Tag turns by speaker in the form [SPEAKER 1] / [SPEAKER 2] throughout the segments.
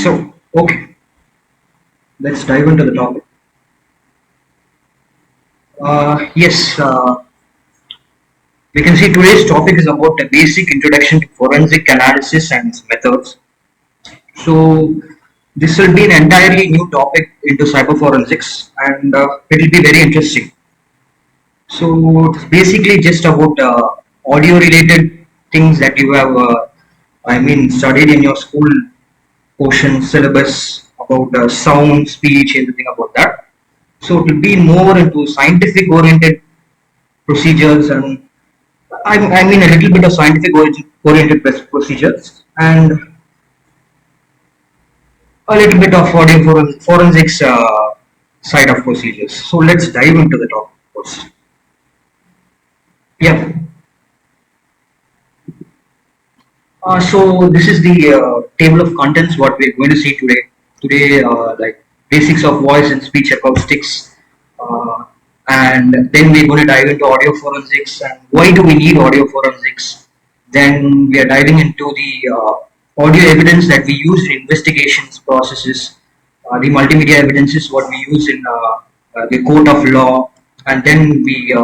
[SPEAKER 1] So, okay, let's dive into the topic. Yes, we can see today's topic is about a basic introduction to forensic analysis and its methods. So, this will be an entirely new topic into cyber forensics, and it will be very interesting. So, it's basically just about audio related things that you have, studied in your school portion syllabus about sound, speech, everything about that. So it will be more into scientific oriented procedures and I mean a little bit of scientific oriented procedures and a little bit of audio forensics side of procedures. So let's dive into the topic first. Yeah. So this is the table of contents what we're going to see today. Today, like basics of voice and speech acoustics, uh, and then we're going to dive into audio forensics and why do we need audio forensics. Then we are diving into the audio evidence that we use in investigations processes, the multimedia evidence is what we use in the court of law, and then we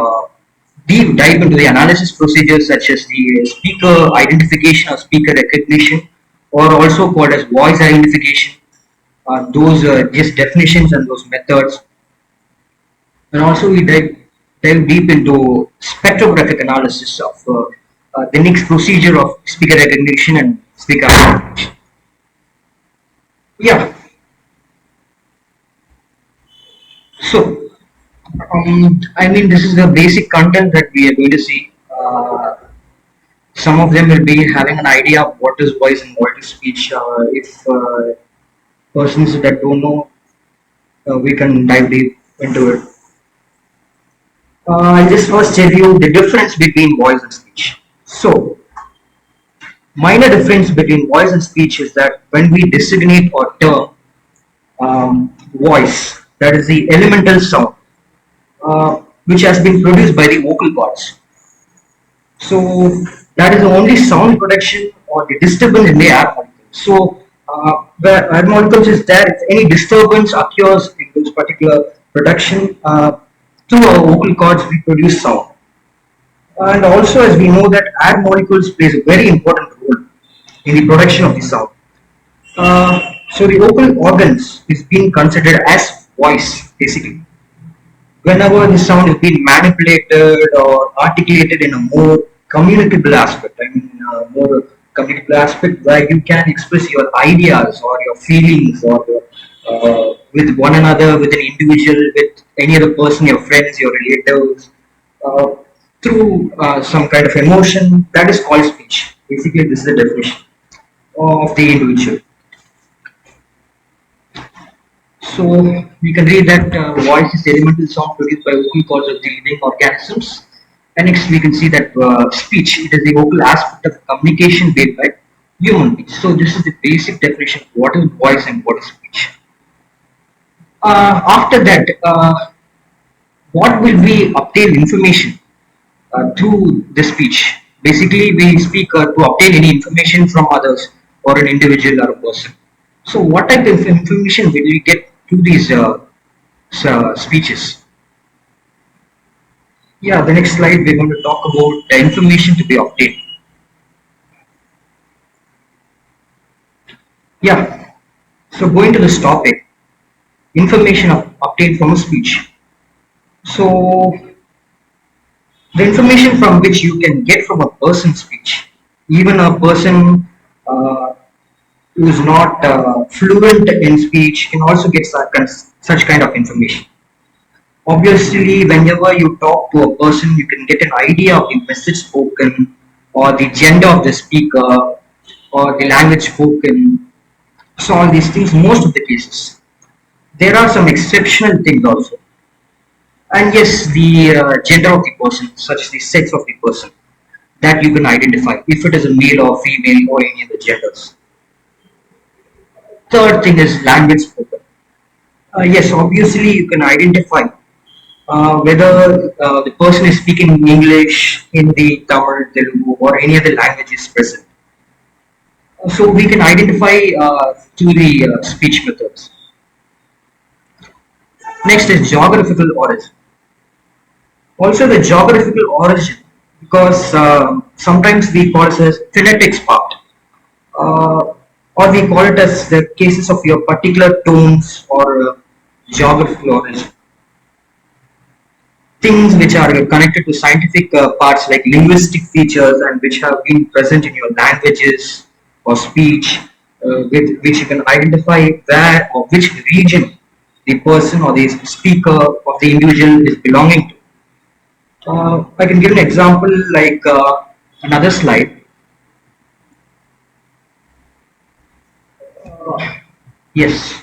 [SPEAKER 1] deep dive into the analysis procedures such as the speaker identification or speaker recognition, or also called as voice identification. Those just definitions and those methods, and also we dive deep into spectrographic analysis of the next procedure of speaker recognition and speaker identification. Yeah, so this is the basic content that we are going to see. Some of them will be having an idea of what is voice and what is speech. If persons that don't know, we can dive deep into it. I'll just first tell you the difference between voice and speech. So, minor difference between voice and speech is that when we designate or term voice, that is the elemental sound, which has been produced by the vocal cords. So that is the only sound production or the disturbance in the air molecules. So where air molecules is there, if any disturbance occurs in this particular production, through our vocal cords we produce sound. And also as we know that air molecules plays a very important role in the production of the sound. So the vocal organs is being considered as voice basically. Whenever the sound is being manipulated or articulated in a more communicable aspect, more communicable aspect where you can express your ideas or your feelings or with one another, with an individual, with any other person, your friends, your relatives, uh, through some kind of emotion, that is called speech. Basically, this is the definition of the individual. So we can read that voice is the elemental sound produced by vocal cords of the living organisms. And next we can see that speech, it is the vocal aspect of communication made by human beings. So this is the basic definition of what is voice and what is speech. After that, what will we obtain information through the speech? Basically, we speak to obtain any information from others or an individual or a person. So what type of information will we get through these speeches? Yeah, the next slide we're going to talk about the information to be obtained. Yeah, so going to this topic, information obtained from a speech. So the information from which you can get from a person's speech, even a person who is not fluent in speech can also get such kind of information. Obviously, whenever you talk to a person, you can get an idea of the message spoken, or the gender of the speaker, or the language spoken. So, all these things, most of the cases. There are some exceptional things also. And yes, the gender of the person, such as the sex of the person, that you can identify if it is a male or female or any other genders. Third thing is language spoken. Yes, obviously, you can identify whether the person is speaking English, Hindi, Tamil, Telugu, or any other language is present. So we can identify through the speech methods. Next is geographical origin. Also the geographical origin, because sometimes we call it as phonetics part, uh, or we call it as the cases of your particular tones or geographical origin. Things which are connected to scientific parts like linguistic features and which have been present in your languages or speech, with which you can identify where or which region the person or the speaker of the individual is belonging to. I can give an example like another slide. Yes.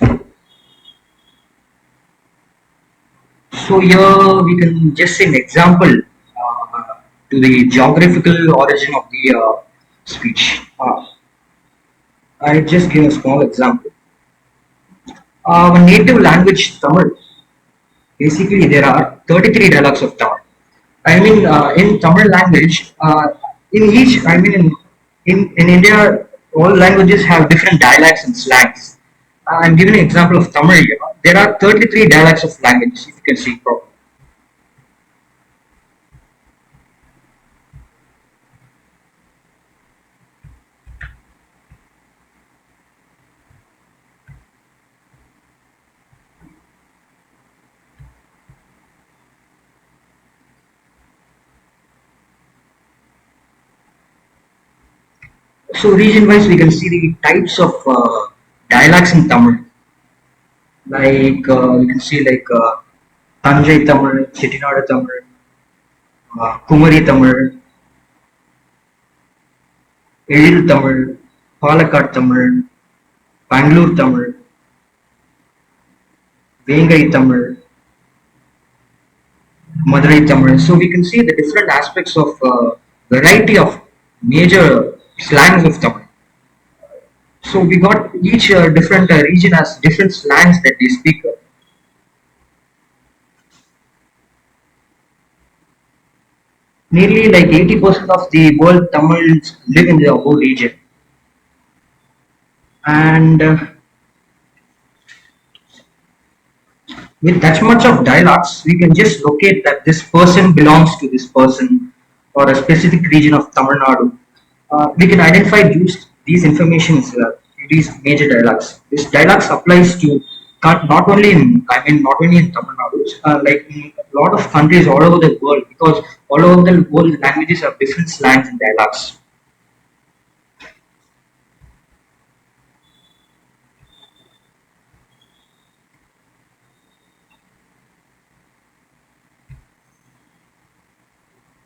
[SPEAKER 1] So here we can just say an example to the geographical origin of the speech. I just give a small example. Our native language Tamil. Basically, there are 33 dialects of Tamil. I mean, in Tamil language, in each, I mean, in India, all languages have different dialects and slangs. I'm giving an example of Tamil here. There are 33 dialects of languages, if you can see properly. So region-wise, we can see the types of dialects in Tamil. Like we can see like Tanjai Tamil, Chettinad Tamil, Kumari Tamil, Ezhil Tamil, Palakkad Tamil, Bangalore Tamil, Vengai Tamil, Madurai Tamil. So we can see the different aspects of variety of major slangs of Tamil. So we got each different region has different slangs that they speak. Nearly like 80% of the world Tamils live in the whole region, and with that much of dialogues, we can just locate that this person belongs to this person or a specific region of Tamil Nadu. We can identify these informations in these major dialogues. This dialogues applies to not only in I mean not only in Tamil Nadu, like in a lot of countries all over the world, because all over the world languages have different slangs and dialects.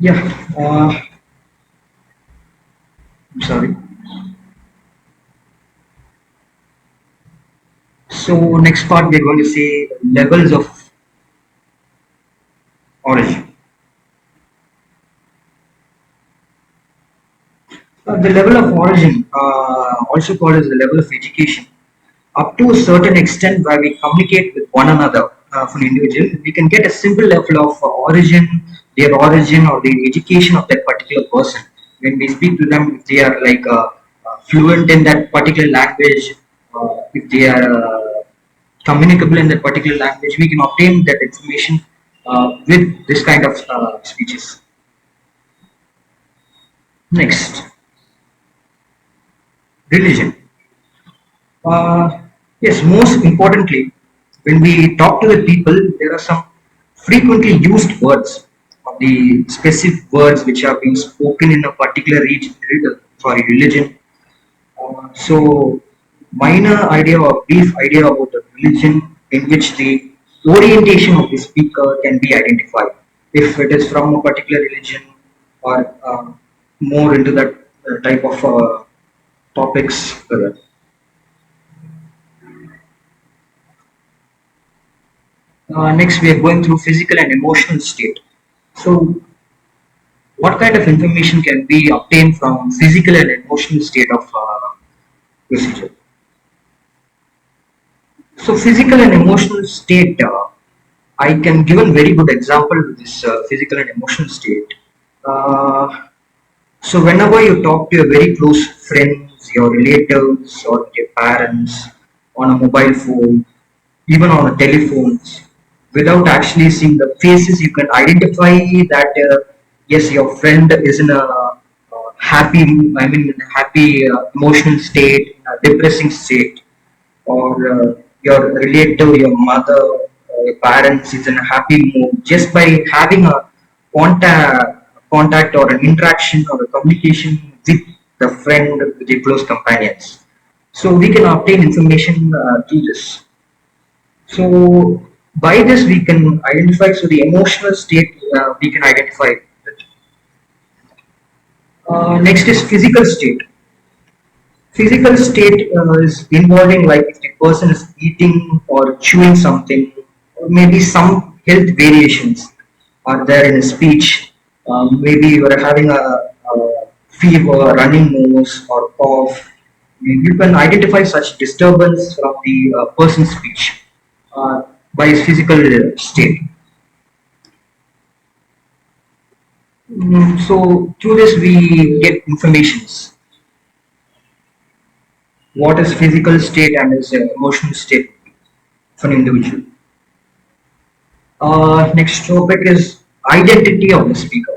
[SPEAKER 1] Yeah, I'm sorry. So next part we're going to say levels of origin. The level of origin, also called as the level of education, up to a certain extent where we communicate with one another for an individual, we can get a simple level of their origin or the education of that particular person. When we speak to them, if they are like fluent in that particular language, if they are communicable in that particular language, we can obtain that information with this kind of speeches. Next, religion. Uh, yes, most importantly, when we talk to the people, there are some frequently used words of the specific words which are being spoken in a particular region, sorry, religion. So, minor idea or brief idea about the religion in which the orientation of the speaker can be identified. If it is from a particular religion or more into that type of topics. Next, we are going through physical and emotional state. So, what kind of information can be obtained from physical and emotional state of procedure? So, physical and emotional state, I can give a very good example with this physical and emotional state. Uh, so, whenever you talk to your very close friends your relatives or your parents on a mobile phone, even on a telephones, without actually seeing the faces. You can identify that yes, your friend is in a happy, I mean, in a happy emotional state, a depressing state, or your relative, your mother, your parents is in a happy mood just by having a contact or an interaction or a communication with the friend, with the close companions. So we can obtain information through this. So by this we can identify. So the emotional state we can identify it. Next is physical state. Physical state is involving like if the person is eating or chewing something, or maybe some health variations are there in his speech. Maybe you are having a fever, running nose, or cough. You can identify such disturbance from the person's speech uh, by his physical state. So through this we get informations. What is physical state and is emotional state for an individual. Next topic is identity of the speaker.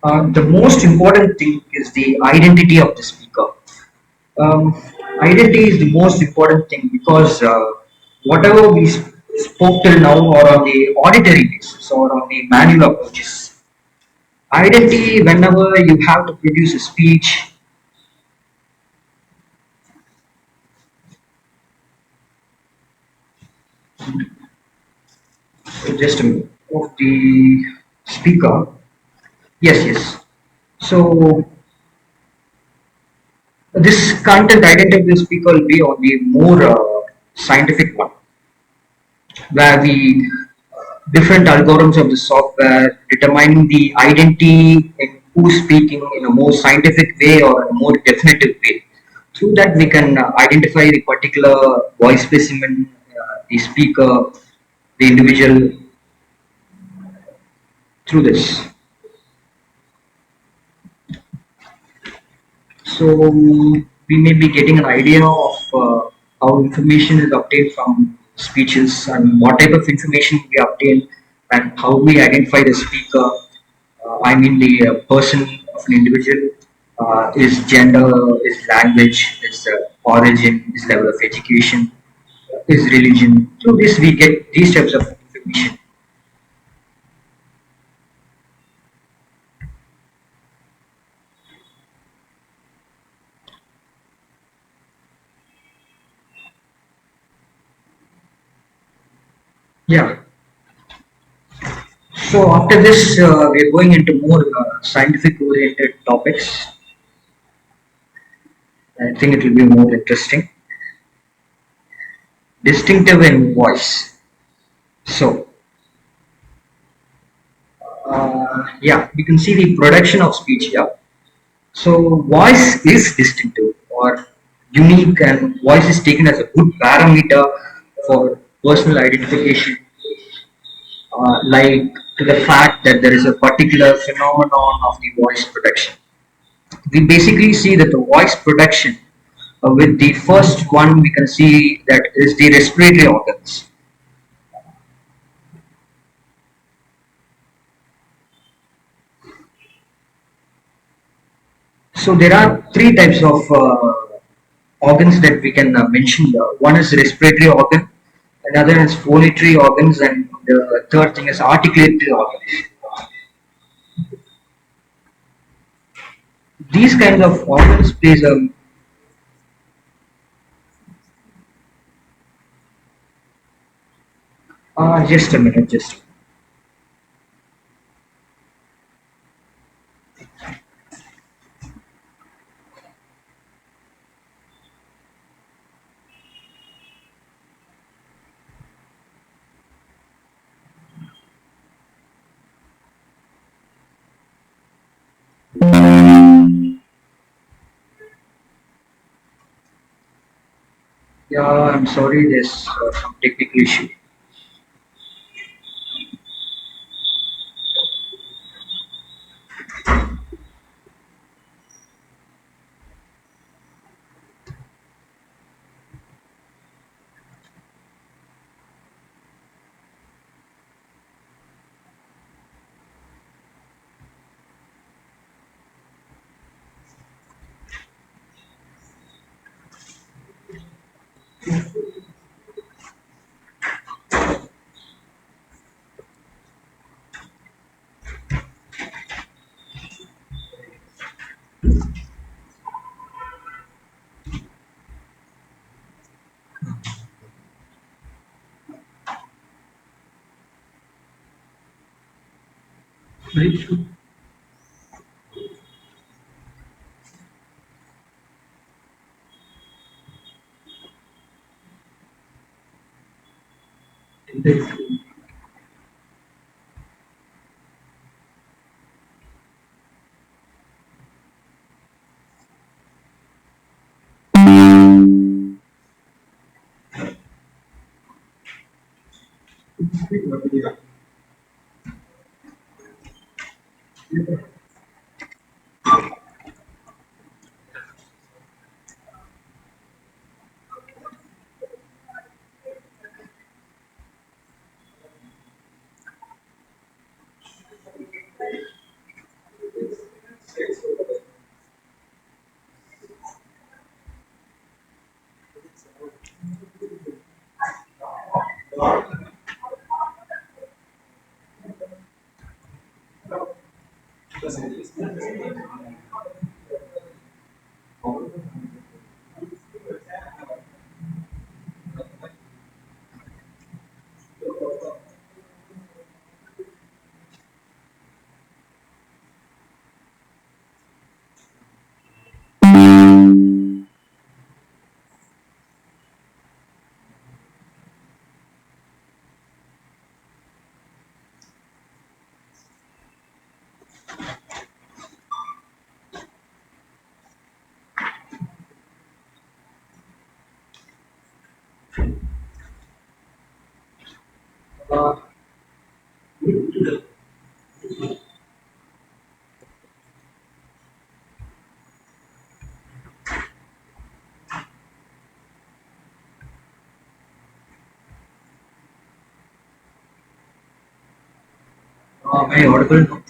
[SPEAKER 1] The most important thing is the identity of the speaker. Um, Identity is the most important thing because whatever we spoke till now or on the auditory basis or on the manual approaches, identity whenever you have to produce a speech, just a minute, of the speaker. Yes, yes. So this content identity of the speaker will be on the more scientific one, where we different algorithms of the software determining the identity in who's speaking in a more scientific way or a more definitive way. Through that, we can identify the particular voice specimen, the speaker, the individual through this. So we may be getting an idea of how information is obtained from speeches and what type of information we obtain and how we identify the speaker. I mean the person of an individual, his gender, his language, his origin, his level of education, his religion. Through this we get these types of information. Yeah. So after this, we are going into more scientific oriented topics. I think it will be more interesting. Distinctive in voice. So, yeah, we can see the production of speech here. So, voice is distinctive or unique, and voice is taken as a good parameter for personal identification, like to the fact that there is a particular phenomenon of the voice production. We basically see that the voice production, with the first one, we can see that is the respiratory organs. So there are three types of organs that we can mention here. One is respiratory organ, another is phonatory organs, and the third thing is articulatory organs. These kinds of organs plays a just a minute, just yeah. I'm sorry, there's some technical issue. Uh, am I audible now?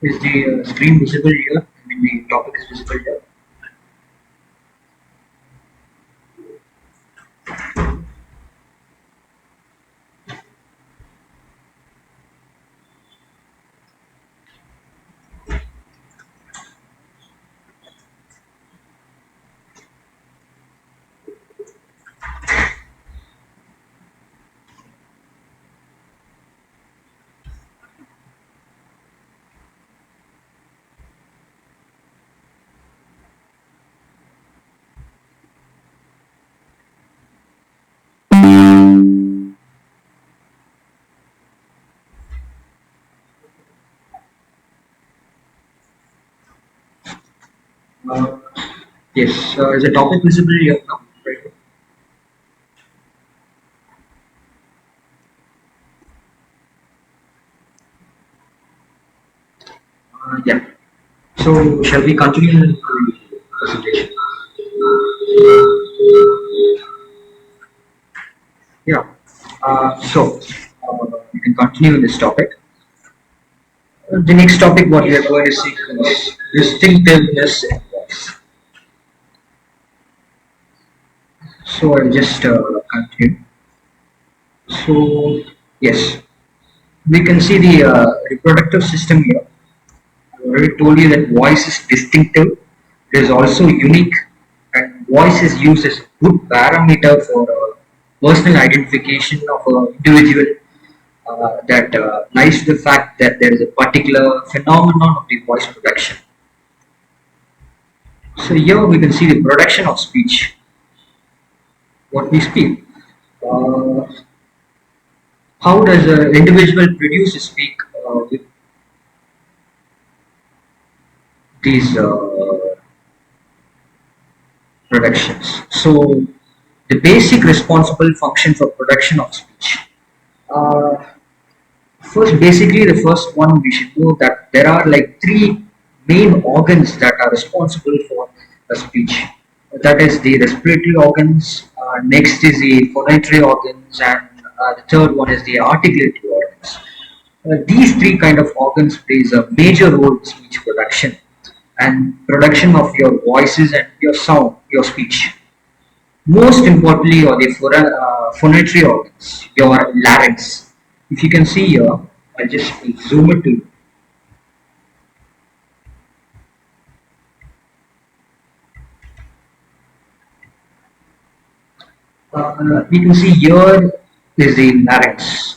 [SPEAKER 1] Is the screen visible here? I mean, the topic is visible here. Uh, yes, is the topic visible here now? Right. Yeah. So, shall we continue the presentation? Yeah. We can continue with this topic. The next topic, what we are going to see is distinctiveness in voice. So, I'll just continue. So, yes, we can see the reproductive system here. I already told you that voice is distinctive. It is also unique, and voice is used as a good parameter for personal identification of an individual. That lies to the fact that there is a particular phenomenon of the voice production. So here we can see the production of speech, what we speak. Uh, how does an individual produce a speak with these productions? So the basic responsible function for production of speech. Uh, First, basically, the first one we should know that there are like three main organs that are responsible for a speech. That is the respiratory organs. Next is the phonatory organs, and the third one is the articulatory organs. These three kind of organs plays a major role in speech production and production of your voices and your sound, your speech. Most importantly, are the phonatory organs, your larynx. If you can see here, I'll just zoom it to you. You can see here is the larynx,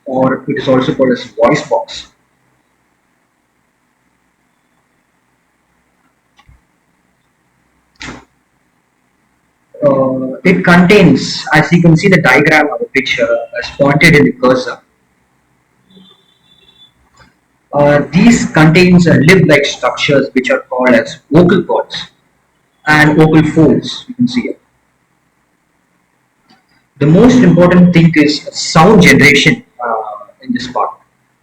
[SPEAKER 1] or it is also called as voice box. It contains, as you can see the diagram of the picture as pointed in the cursor, these contains lip-like structures which are called as vocal cords and vocal folds. You can see it. The most important thing is sound generation in this part,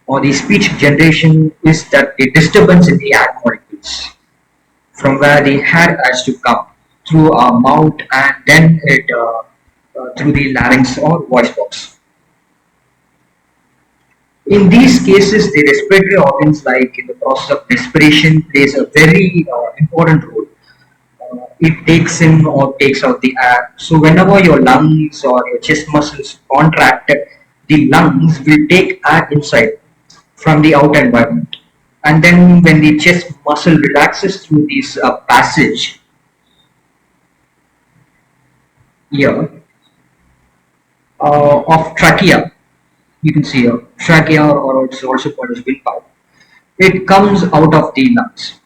[SPEAKER 1] or the speech generation is that the disturbance in the air molecules from where the air has to come through our mouth and then it through the larynx or voice box. In these cases, the respiratory organs, like in the process of respiration, plays a very important role. It takes in or takes out the air. So whenever your lungs or your chest muscles contract, the lungs will take air inside from the outer environment. And then when the chest muscle relaxes through this passage here of trachea, you can see here, trachea or it's also called as windpipe. It comes out of the lungs.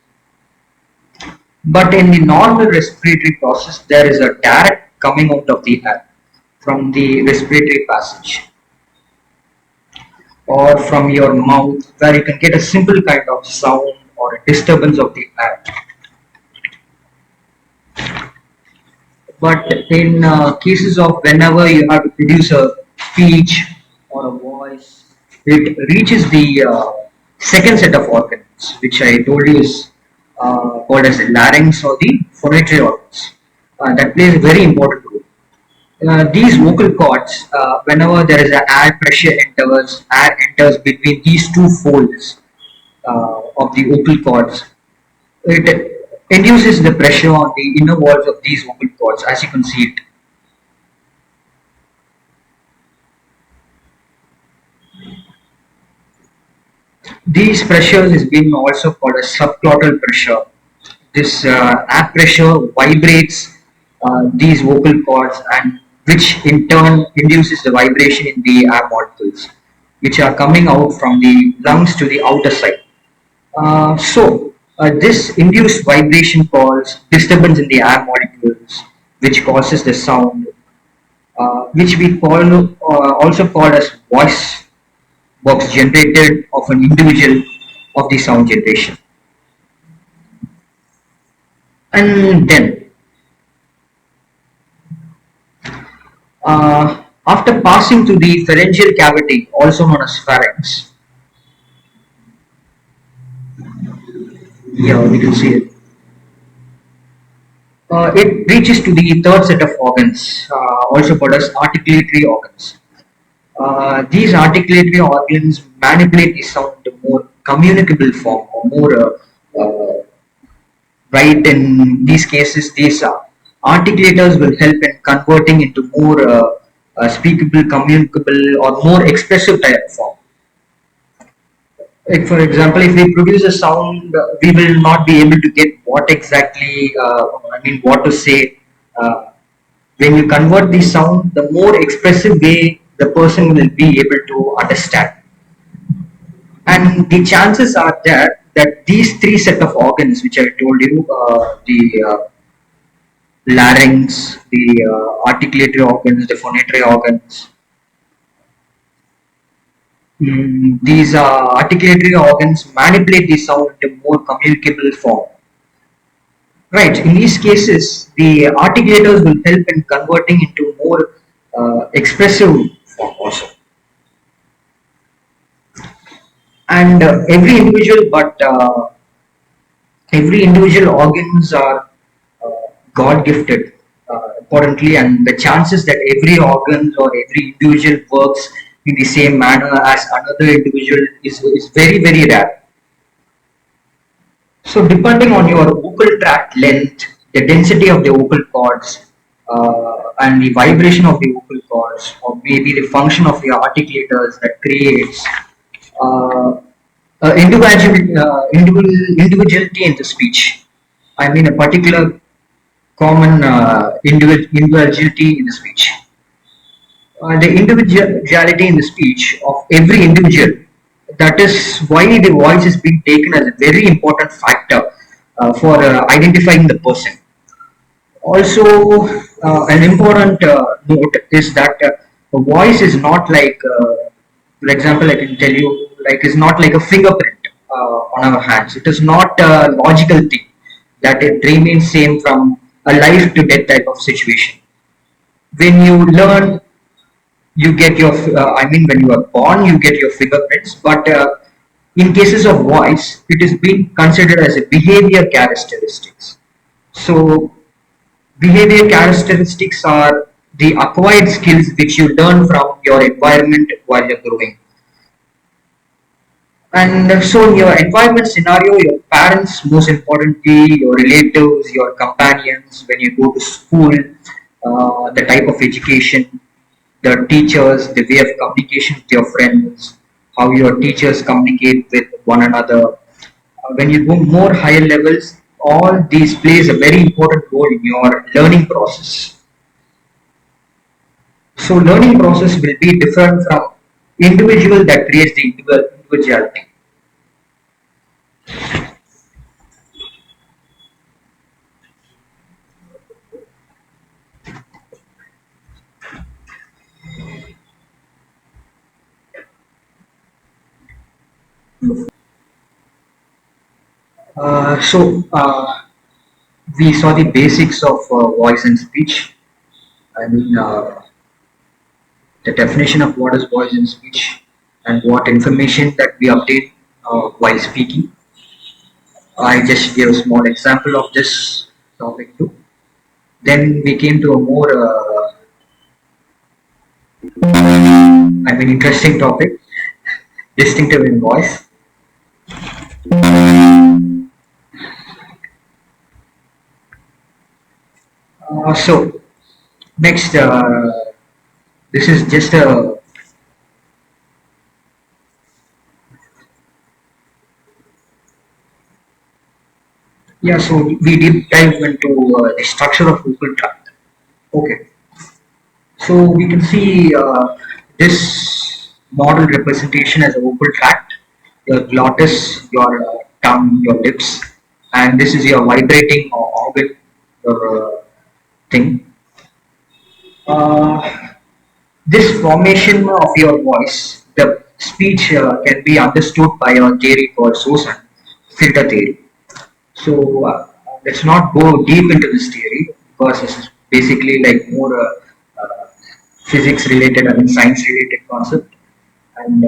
[SPEAKER 1] But in the normal respiratory process, there is a direct coming out of the air from the respiratory passage or from your mouth, where you can get a simple kind of sound or a disturbance of the air. But in cases of whenever you have to produce a speech or a voice, it reaches the second set of organs, which I told you is called as the larynx or the phonatory organs. That plays a very important role. These vocal cords, whenever there is an air enters between these two folds of the vocal cords, it induces the pressure on the inner walls of these vocal cords, as you can see it. These pressures is being also called as subglottal pressure. This air pressure vibrates these vocal cords, and which in turn induces the vibration in the air molecules, which are coming out from the lungs to the outer side. This induced vibration causes disturbance in the air molecules, which causes the sound, which we also call as voice box generated of an individual of the sound generation. And then, after passing through the pharyngeal cavity, also known as pharynx, yeah, we can see it. It reaches to the third set of organs, also called as articulatory organs. These articulatory organs manipulate the sound to more communicable form or more right. In these cases, these articulators will help in converting into more speakable, communicable, or more expressive type form. Like for example, if we produce a sound, we will not be able to get what exactly, what to say. Uh, when you convert the sound, the more expressive way the person will be able to understand. And the chances are there that these three set of organs, which I told you, the larynx, the articulatory organs, the phonatory organs, these articulatory organs manipulate the sound into more communicable form. Right. In these cases, the articulators will help in converting into more expressive form also. And every individual organs are God gifted, importantly, and the chances that every organ or every individual works in the same manner as another individual is very, very rare. So, depending on your vocal tract length, the density of the vocal cords, and the vibration of the vocal cords, or maybe the function of the articulators that creates uh, individuality in the speech. I mean, a particular common individuality in the speech. The individuality in the speech of every individual. That is why the voice is being taken as a very important factor for identifying the person. Also, an important note is that a voice is not like, for example, I can tell you, like, is not like a fingerprint on our hands. It is not a logical thing that it remains same from a life to death type of situation. When you learn, you get your, I mean, when you are born, you get your fingerprints, but in cases of voice, it is being considered as a behavior characteristics. So behavior characteristics are the acquired skills which you learn from your environment while you're growing. And so, in your environment scenario, your parents, most importantly, your relatives, your companions, when you go to school, the type of education, the teachers, the way of communication with your friends, how your teachers communicate with one another. When you go more higher levels, all these plays a very important role in your learning process. So learning process will be different from individual that creates the individuality. So we saw the basics of voice and speech. I mean, the definition of what is voice and speech, and what information that we obtain while speaking. I just gave a small example of this topic too. Then we came to a more, I mean, interesting topic, distinctive in voice. So next, this is just a, yeah. So we deep dive into the structure of vocal tract. Okay. So we can see this model representation as a vocal tract, your glottis, your tongue, your lips, and this is your vibrating organ, your thing. Uh, this formation of your voice, the speech can be understood by a theory called source and filter theory. So let's not go deep into this theory because this is basically like more physics related, I mean science related concept, and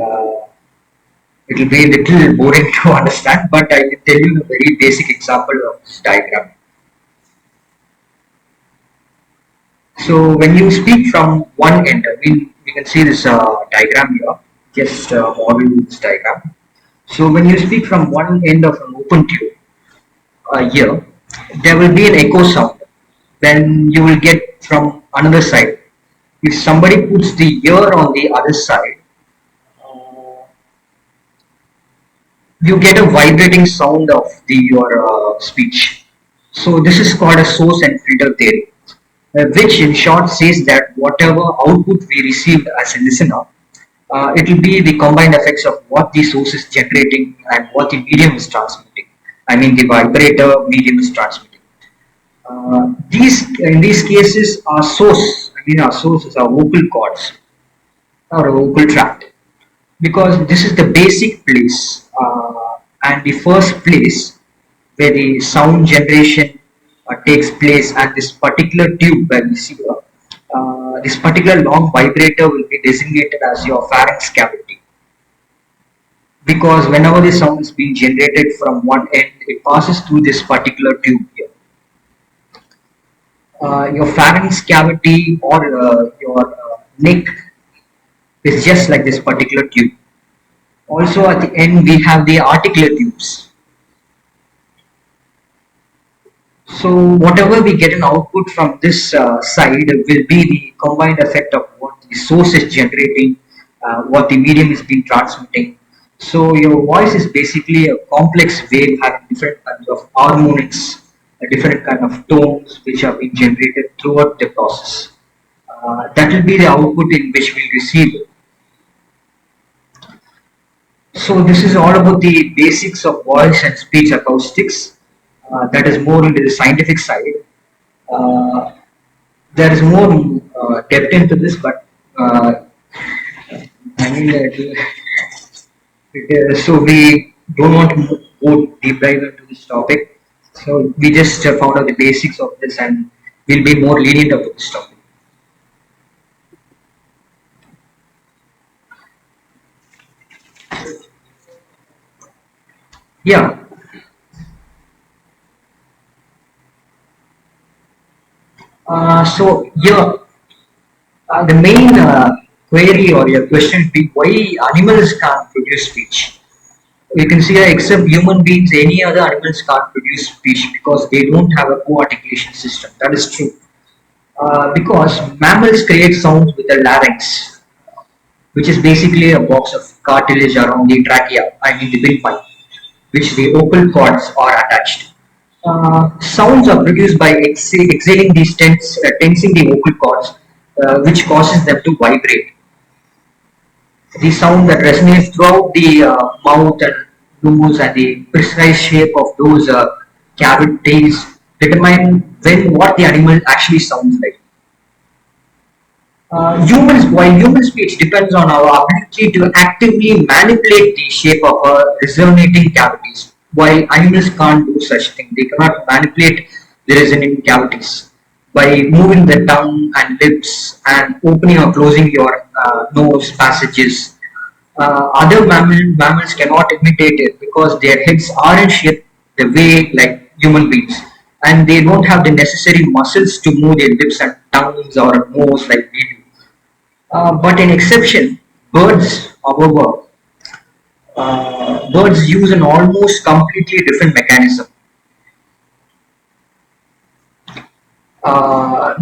[SPEAKER 1] it will be a little boring to understand. But I can tell you a very basic example of this diagram. So when you speak from one end, I mean we can see this diagram here. Just model this diagram. So when you speak from one end of an open tube, here, there will be an echo sound. Then you will get from another side. If somebody puts the ear on the other side, uh, you get a vibrating sound of your speech. So this is called a source and filter theory, which in short says that whatever output we received as a listener, it will be the combined effects of what the source is generating and what the medium is transmitting. I mean the vibrator medium is transmitting. These in these cases, our source, I mean our source is our vocal cords or a vocal tract, because this is the basic place and the first place where the sound generation takes place, and this particular tube where we see here, this particular long vibrator will be designated as your pharynx cavity, because whenever the sound is being generated from one end, it passes through this particular tube here. Your pharynx cavity or your neck is just like this particular tube. Also at the end we have the articular tubes. So whatever we get an output from this side will be the combined effect of what the source is generating, what the medium is being transmitting. So your voice is basically a complex wave having different kinds of harmonics, different kind of tones which are being generated throughout the process. That will be the output in which we receive. So this is all about the basics of voice and speech acoustics. That is more into the scientific side. Uh, there is more depth into this, but uh, I mean, so we don't want to go deep dive into this topic. So we just found out the basics of this, and we'll be more lenient about this topic. Yeah. So yeah, the main query or your question would be why animals can't produce speech. You can see that except human beings, any other animals can't produce speech because they don't have a co-articulation system. That is true. Because mammals create sounds with the larynx, which is basically a box of cartilage around the trachea, I mean the windpipe, which the vocal cords are attached. Sounds are produced by exhaling these tensing the vocal cords, which causes them to vibrate. The sound that resonates throughout the mouth and nose and the precise shape of those cavities determine when what the animal actually sounds like. While human speech depends on our ability to actively manipulate the shape of our resonating cavities, while animals can't do such thing. They cannot manipulate the resonating cavities by moving the tongue and lips and opening or closing your nose passages. Other mammals cannot imitate it because their heads aren't shaped the way like human beings, and they don't have the necessary muscles to move their lips and tongues or nose like we do. But in exception, birds, however, birds use an almost completely different mechanism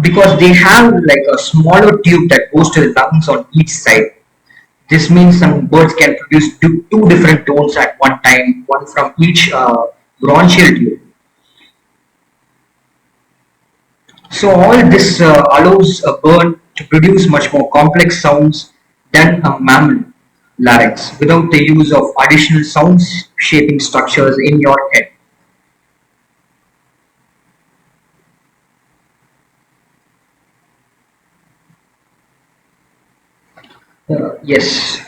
[SPEAKER 1] because they have like a smaller tube that goes to the lungs on each side. This means some birds can produce two different tones at one time, one from each bronchial tube. So all this allows a bird to produce much more complex sounds than a mammal larynx without the use of additional sound shaping structures in your head. Yes.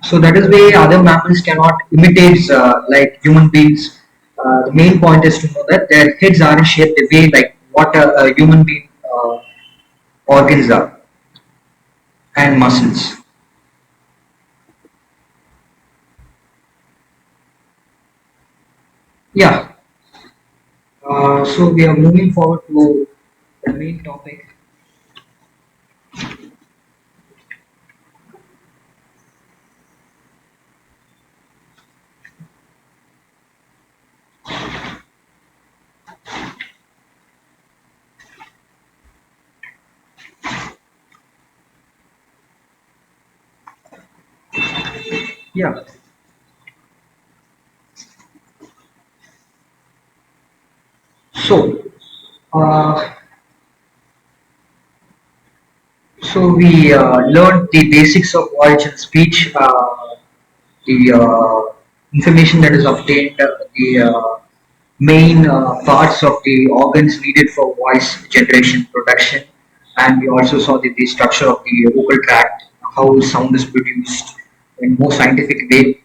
[SPEAKER 1] So that is why other mammals cannot imitate like human beings. The main point is to know that their heads aren't shaped the way like what a human being organs are and muscles. Yeah. So we are moving forward to the main topic. Yeah. So, uh, we learned the basics of voice and speech, the information that is obtained, the main parts of the organs needed for voice generation production, and we also saw the structure of the vocal tract, how sound is produced in more scientific way.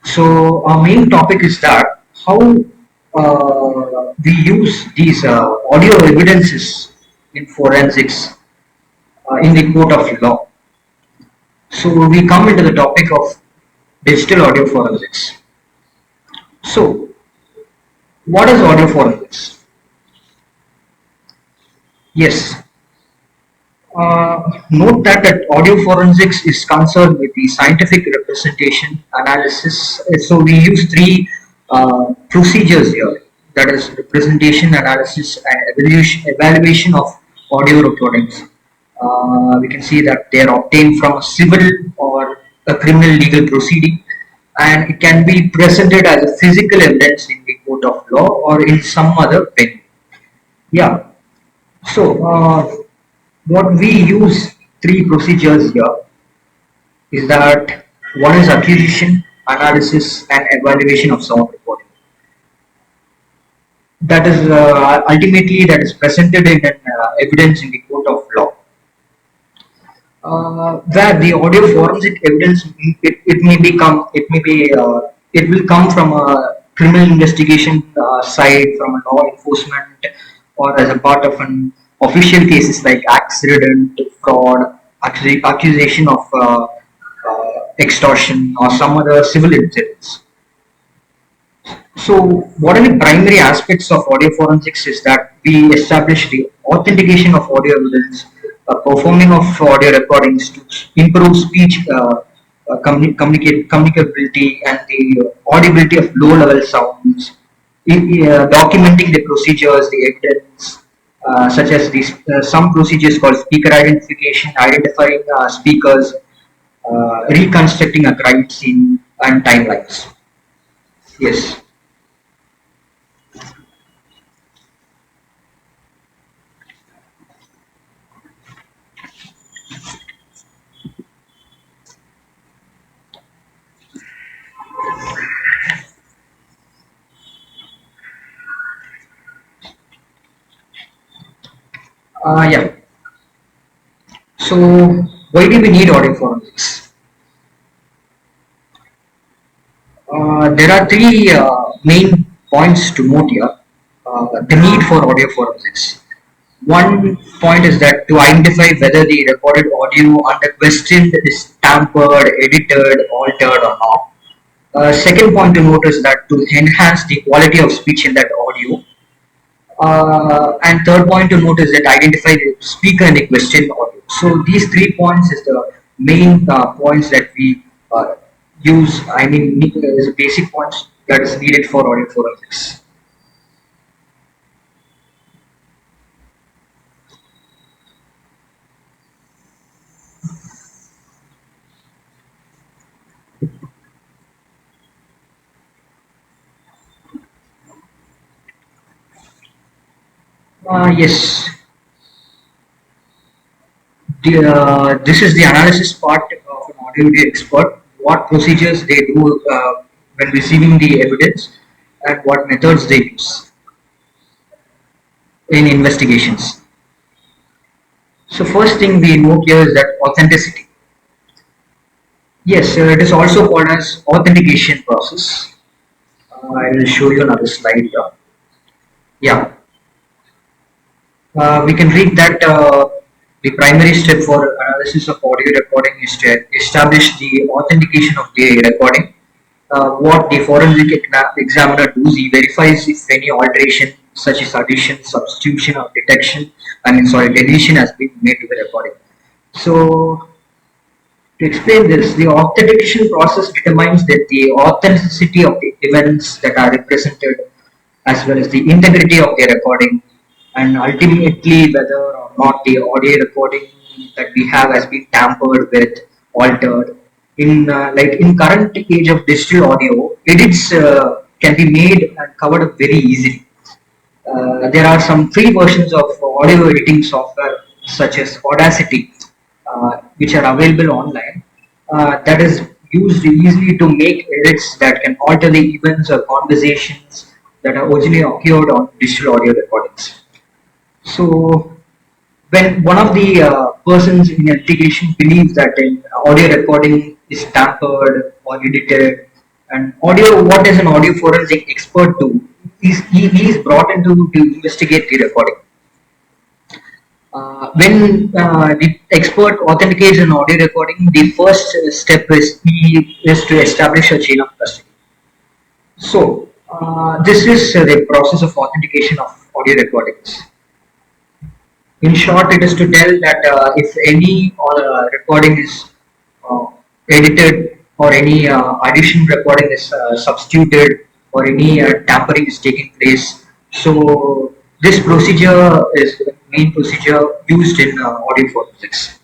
[SPEAKER 1] So our main topic is that how we use these audio evidences in forensics in the court of law. So we come into the topic of digital audio forensics. So what is audio forensics? Yes. Note that audio forensics is concerned with the scientific representation analysis. So we use three procedures here. that is representation, analysis, and evaluation of audio recordings. We can see that they are obtained from a civil or a criminal legal proceeding, and it can be presented as a physical evidence in the court of law or in some other venue. Yeah. So, what we use three procedures here is that one is acquisition, analysis, and evaluation of sound recording. That is ultimately that is presented in an evidence in the court of law, where the audio forensic evidence it may be it will come from a criminal investigation side, from a law enforcement, or as a part of an official cases like accident, fraud, accusation of extortion, or some other civil incidents. So, what are the primary aspects of audio forensics is that we establish the authentication of audio evidence, performing of audio recordings to improve speech communicability and the audibility of low-level sounds, documenting the procedures, the evidence, such as these some procedures called speaker identification, identifying speakers, reconstructing a crime scene, and timelines. Yes. Yeah. So, why do we need audio forensics? There are three main points to note here. The need for audio forensics. One point is that to identify whether the recorded audio under question is tampered, edited, altered, or not. Second point to note is that to enhance the quality of speech in that audio. And third point to note is that identify the speaker in the question audio. So these 3 points is the main points that we use. I mean, is a basic points that is needed for audio forensics. Yes, this is the analysis part of an audio video expert. What procedures they do when receiving the evidence, and what methods they use in investigations. So first thing we note here is that authenticity. Yes, it is also called as authentication process. I will show you another slide here. Yeah, we can read that the primary step for analysis of audio recording is to establish the authentication of the recording. What the forensic examiner does, he verifies if any alteration, such as addition, substitution, or deletion has been made to the recording. So, to explain this, the authentication process determines that the authenticity of the events that are represented, as well as the integrity of the recording, and ultimately whether or not the audio recording that we have has been tampered with, altered. In current age of digital audio, edits can be made and covered up very easily. There are some free versions of audio editing software such as Audacity, which are available online. That is used easily to make edits that can alter the events or conversations that are originally occurred on digital audio recordings. So, when one of the persons in a litigation believes that an audio recording is tampered or edited, and audio, what does an audio forensic expert do? He is brought into to investigate the recording. When the expert authenticates an audio recording, the first step is to establish a chain of custody. So, this is the process of authentication of audio recordings. In short, it is to tell that if any recording is uh, edited, or any addition recording is substituted, or any tampering is taking place, So this procedure is the main procedure used in audio forensics.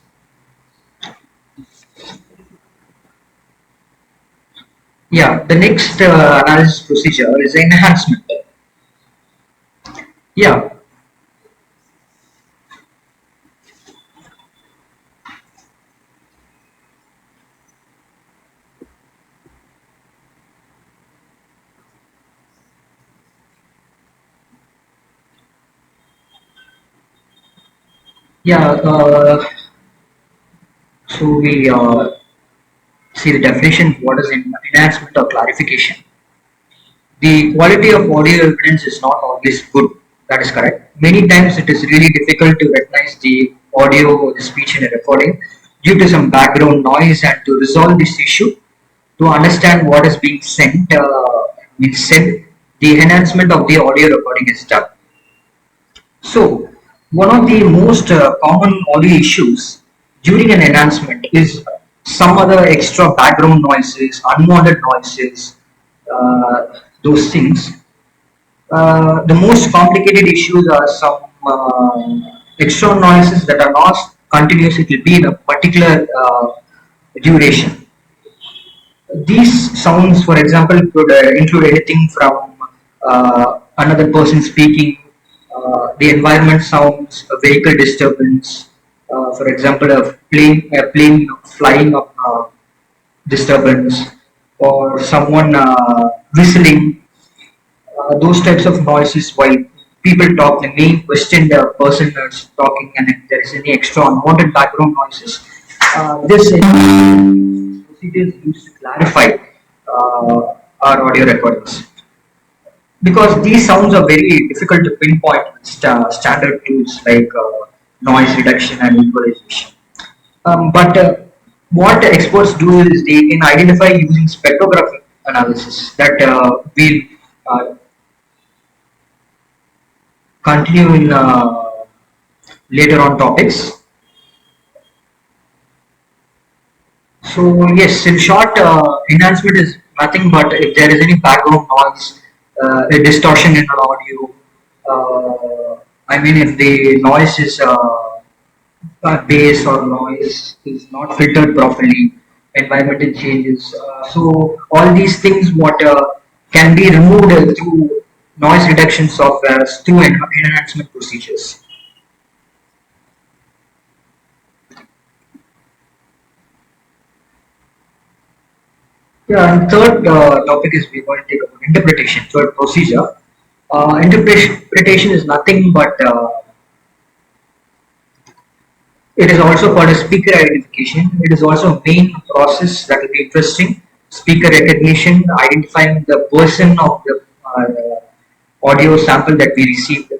[SPEAKER 1] Yeah, the next analysis procedure is enhancement. Yeah, yeah. So we see the definition. What is enhancement or clarification? The quality of audio evidence is not always good. That is correct. Many times it is really difficult to recognize the audio or the speech in a recording due to some background noise, and to resolve this issue, to understand what is being said, the enhancement of the audio recording is done. So, one of the most common audio issues during an enhancement is some other extra background noises, unwanted noises, those things. The most complicated issues are some extra noises that are not continuous, it will be in a particular duration. These sounds, for example, could include anything from another person speaking, the environment sounds, a vehicle disturbance, for example, a plane flying up disturbance, or someone whistling. Those types of noises while people talk, the main question the person is talking, and if there is any extra unwanted background noises, this procedure is used to clarify our audio recordings. Because these sounds are very difficult to pinpoint with standard tools like noise reduction and equalization. But what experts do is they can identify using spectrographic analysis that will uh, continue in later on topics. So yes, in short, enhancement is nothing but if there is any background noise, a distortion in an audio. I mean, if the noise is bass or noise is not filtered properly, environmental changes. So all these things what can be removed through noise reduction software through enhancement procedures. Yeah, and third topic is we're going to take about interpretation. Third procedure. Interpretation is nothing but it is also called a speaker identification. It is also a main process that will be interesting. Speaker recognition, identifying the person of the audio sample that we received.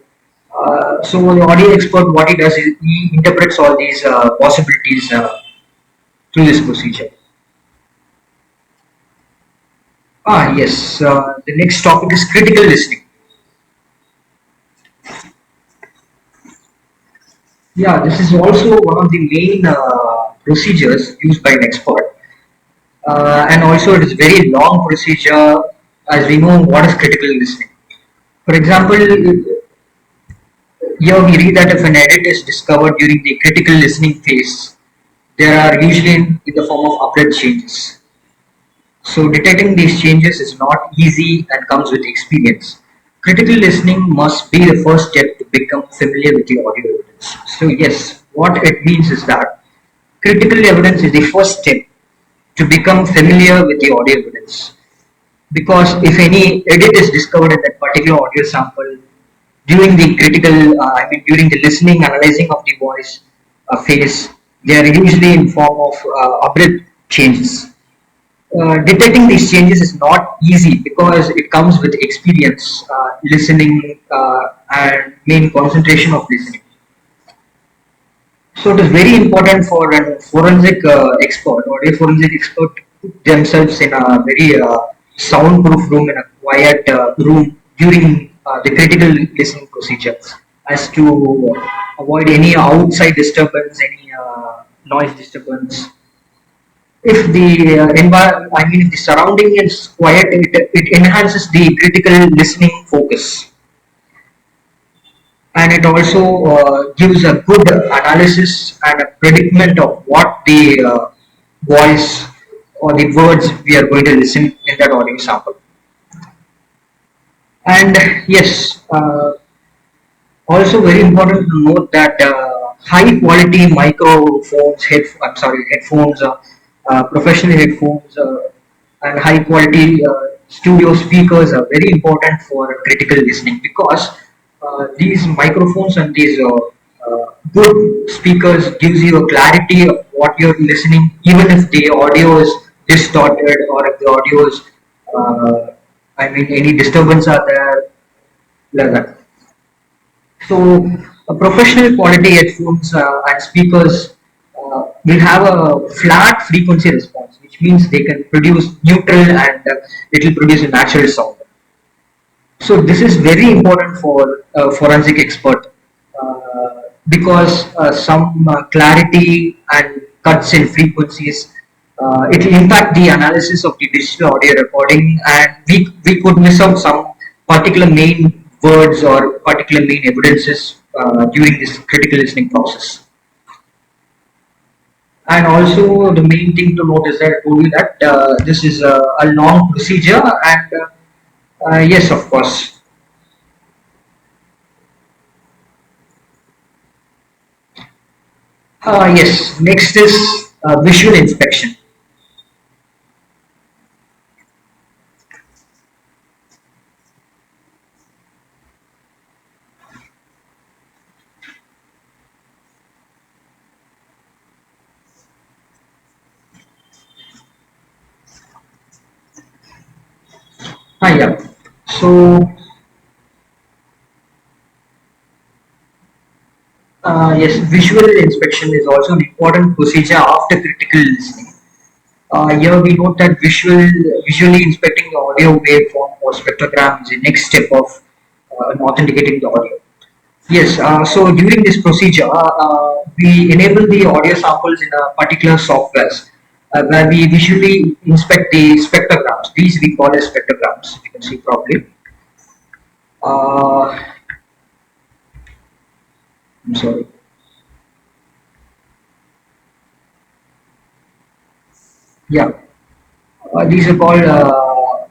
[SPEAKER 1] So the audio expert, what he does is he interprets all these possibilities through this procedure. Yes. The next topic is critical listening. Yeah, this is also one of the main procedures used by an expert, and also it is very long procedure as we know what is critical listening. For example, here we read that if an edit is discovered during the critical listening phase, there are usually in the form of abrupt changes. So detecting these changes is not easy and comes with experience. Critical listening must be the first step to become familiar with the audio evidence. So yes, what it means is that critical evidence is the first step to become familiar with the audio evidence. Because if any edit is discovered in that particular audio sample during the critical, during the listening, analyzing of the voice phase, they are usually in form of abrupt changes. Detecting these changes is not easy because it comes with experience, listening, and main concentration of listening. So it is very important for a forensic expert or a forensic expert to put themselves in a very soundproof room, in a quiet room during the critical listening procedure, as to avoid any outside disturbance, any noise disturbance. If the environment, if the surrounding is quiet, it enhances the critical listening focus. and it also gives a good analysis and a predicament of what the voice or the words we are going to listen in that audio sample. And yes, also very important to note that high quality microphones, headphones, professional headphones, and high quality studio speakers are very important for critical listening, because these microphones and these good speakers gives you a clarity of what you're listening, even if the audio is distorted or if the audio is, I mean, any disturbance are there, like that. So, professional quality headphones and speakers will have a flat frequency response, which means they can produce neutral and it will produce a natural sound. So, this is very important for a forensic expert, because some clarity and cuts in frequencies, it will impact the analysis of the digital audio recording, and we could miss out some particular main words or particular main evidences during this critical listening process. And also the main thing to note is that I told you that this is a long procedure, and yes, of course. Yes, next is visual inspection. Yeah. So, yes, visual inspection is also an important procedure after critical listening. Here we note that visually inspecting the audio waveform or spectrogram is the next step of authenticating the audio. Yes, so during this procedure, we enable the audio samples in a particular software where we visually inspect the spectrograms. These we call as spectrograms, if you can see properly. Uh, I'm sorry. Yeah, these are called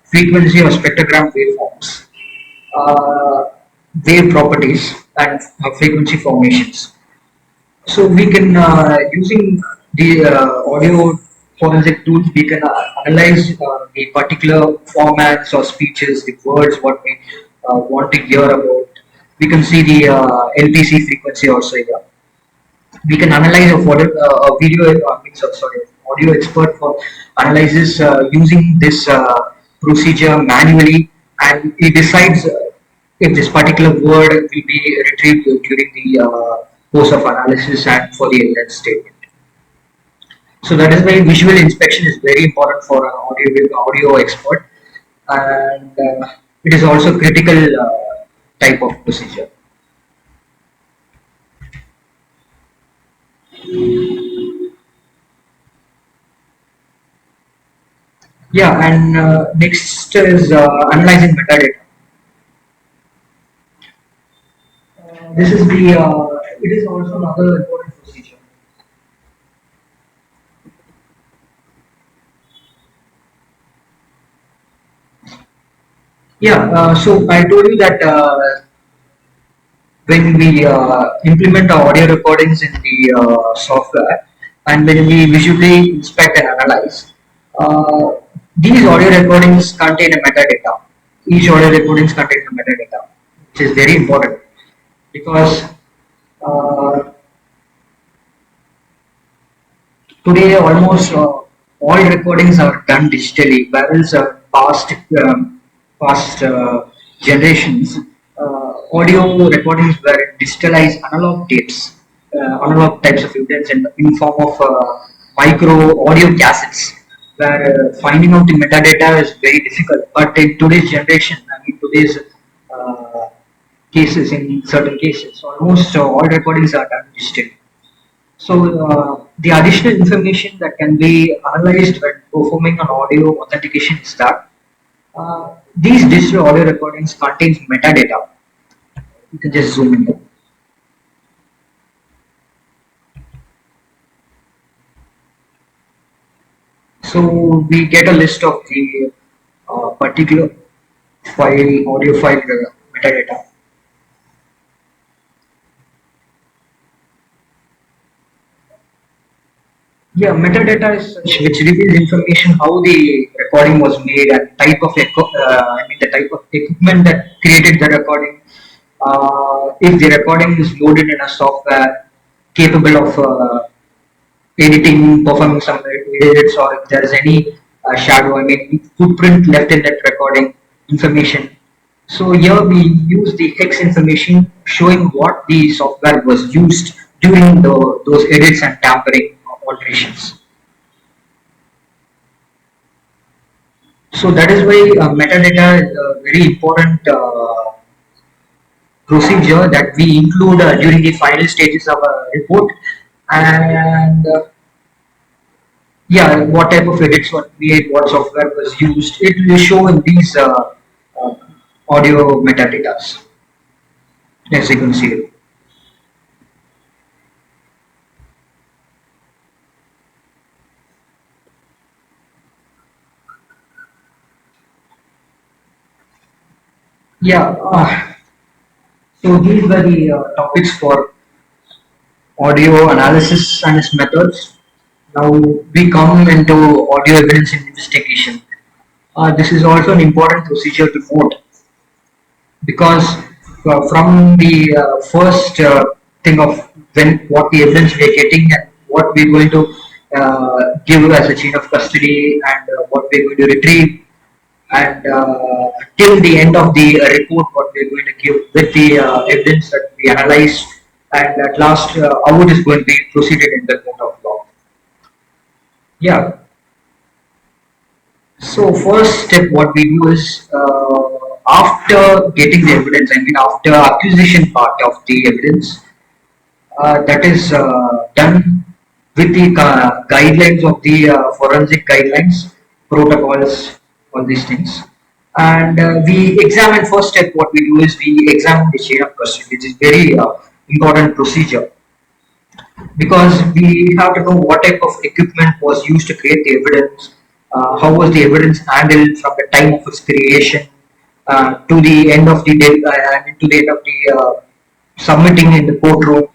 [SPEAKER 1] frequency or spectrogram waveforms, uh, wave properties, and frequency formations. So we can, using the audio forensic tools, we can analyze the particular formats or speeches, the words what we want to hear about. We can see the LPC frequency also here. We can analyze a video, sorry, audio expert for analysis using this procedure manually, and he decides if this particular word will be retrieved during the course of analysis and for the evidence statement. So that is why visual inspection is very important for an audio expert, and it is also critical type of procedure. Yeah, and next is analyzing metadata. This is the it is also another important procedure. Yeah, so I told you that when we implement our audio recordings in the software, and when we visually inspect and analyze, uh, these audio recordings contain a metadata. Each audio recordings contains a metadata, which is very important, because uh, today almost all recordings are done digitally, whereas past generations, audio recordings were digitalized analog tapes, analog types of evidence in form of micro audio cassettes, where finding out the metadata is very difficult. But in today's generation, I mean today's uh, cases, in certain cases, almost all recordings are done digitally. So the additional information that can be analyzed when performing an audio authentication is that these digital audio recordings contains metadata. You can just zoom in. So we get a list of the particular file, audio file metadata. Yeah, metadata is such which reveals information how the recording was made and type of the type of equipment that created the recording. If the recording is loaded in a software capable of editing, performing some edits, or if there is any shadow, footprint left in that recording information. So here we use the hex information showing what the software was used during those edits and tampering alterations. So that is why metadata is a very important procedure that we include during the final stages of a report. And yeah, what type of edits were made, what software was used, it will show in these uh, audio metadata, as you can see. Yeah, so these were the topics for audio analysis and its methods. Now we come into audio evidence investigation. This is also an important procedure to note because from the first thing of when what the evidence we are getting and what we're going to give as a chain of custody and what we're going to retrieve and till the end of the report what we're going to give with the evidence that we analyze and at last how it is going to be proceeded in the court of law. Yeah, so first step what we do is after getting the evidence, after acquisition part of the evidence, that is done with the guidelines of the forensic guidelines, protocols, all these things. And we examine first step what we do is we examine the chain of custody, which is very important procedure because we have to know what type of equipment was used to create the evidence, how was the evidence handled from the time of its creation to the end of the day, to the end of the submitting in the courtroom,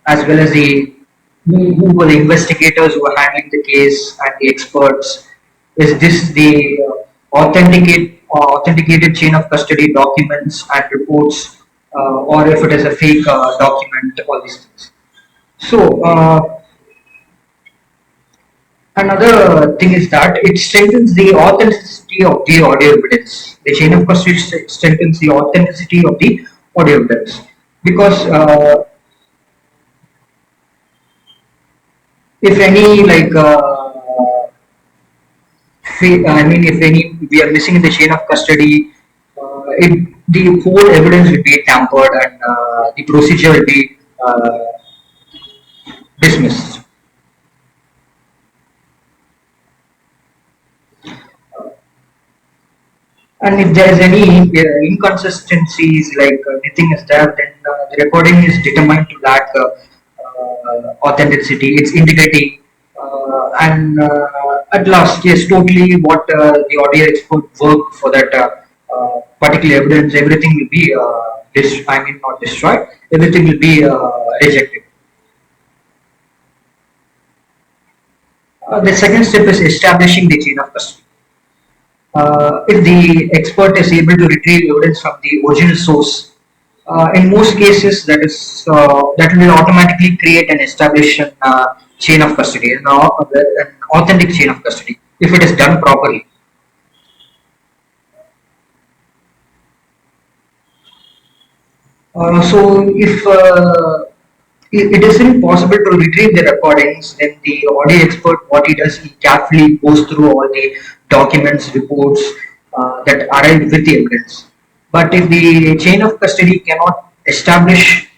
[SPEAKER 1] as well as the who were the investigators who were handling the case and the experts. Is this the authenticated chain of custody documents and reports, or if it is a fake document, all these things. So another thing is that it strengthens the authenticity of the audio evidence. The chain of custody strengthens the authenticity of the audio evidence because if any if any we are missing in the chain of custody, the whole evidence will be tampered and the procedure will be dismissed. And if there is any inconsistencies, like anything is there, then the recording is determined to lack authenticity, its integrity, and at last, yes, totally what the audio expert worked for that particular evidence, everything will be not destroyed, everything will be rejected. The second step is establishing the chain of custody. If the expert is able to retrieve evidence from the original source, in most cases that will automatically create and establish an chain of custody, an authentic chain of custody, if it is done properly. So if it isn't possible to retrieve the recordings, then the audio expert, what he does, he carefully goes through all the documents, reports that arrive with the evidence. But if the chain of custody cannot establish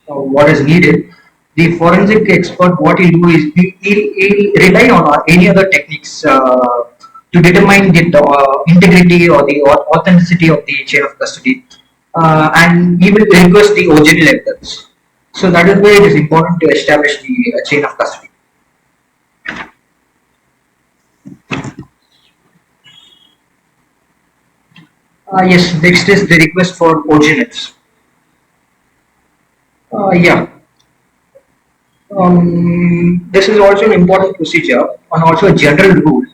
[SPEAKER 1] what is needed, the forensic expert, what he'll do is he'll rely on any other techniques to determine the integrity or the authenticity of the chain of custody, and he will request the original evidence. So that is why it is important to establish the chain of custody. Yes, next is the request for originals. Yeah, this is also an important procedure and also a general rule.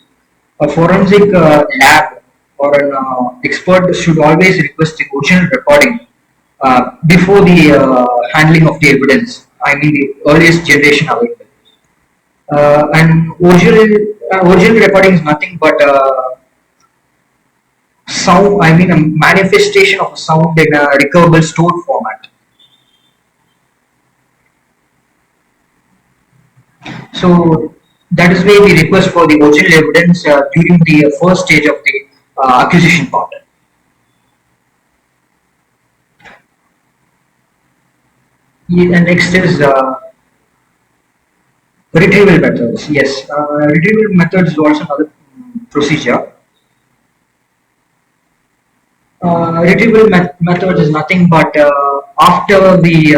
[SPEAKER 1] A forensic lab or an expert should always request the original recording before the handling of the evidence. I mean, the earliest generation available. And original recording is nothing but sound. I mean, a manifestation of a sound in a recoverable stored format. So that is why we request for the original evidence during the first stage of the acquisition part. And next is retrieval methods. Yes, retrieval methods is also another procedure. Methods is nothing but after we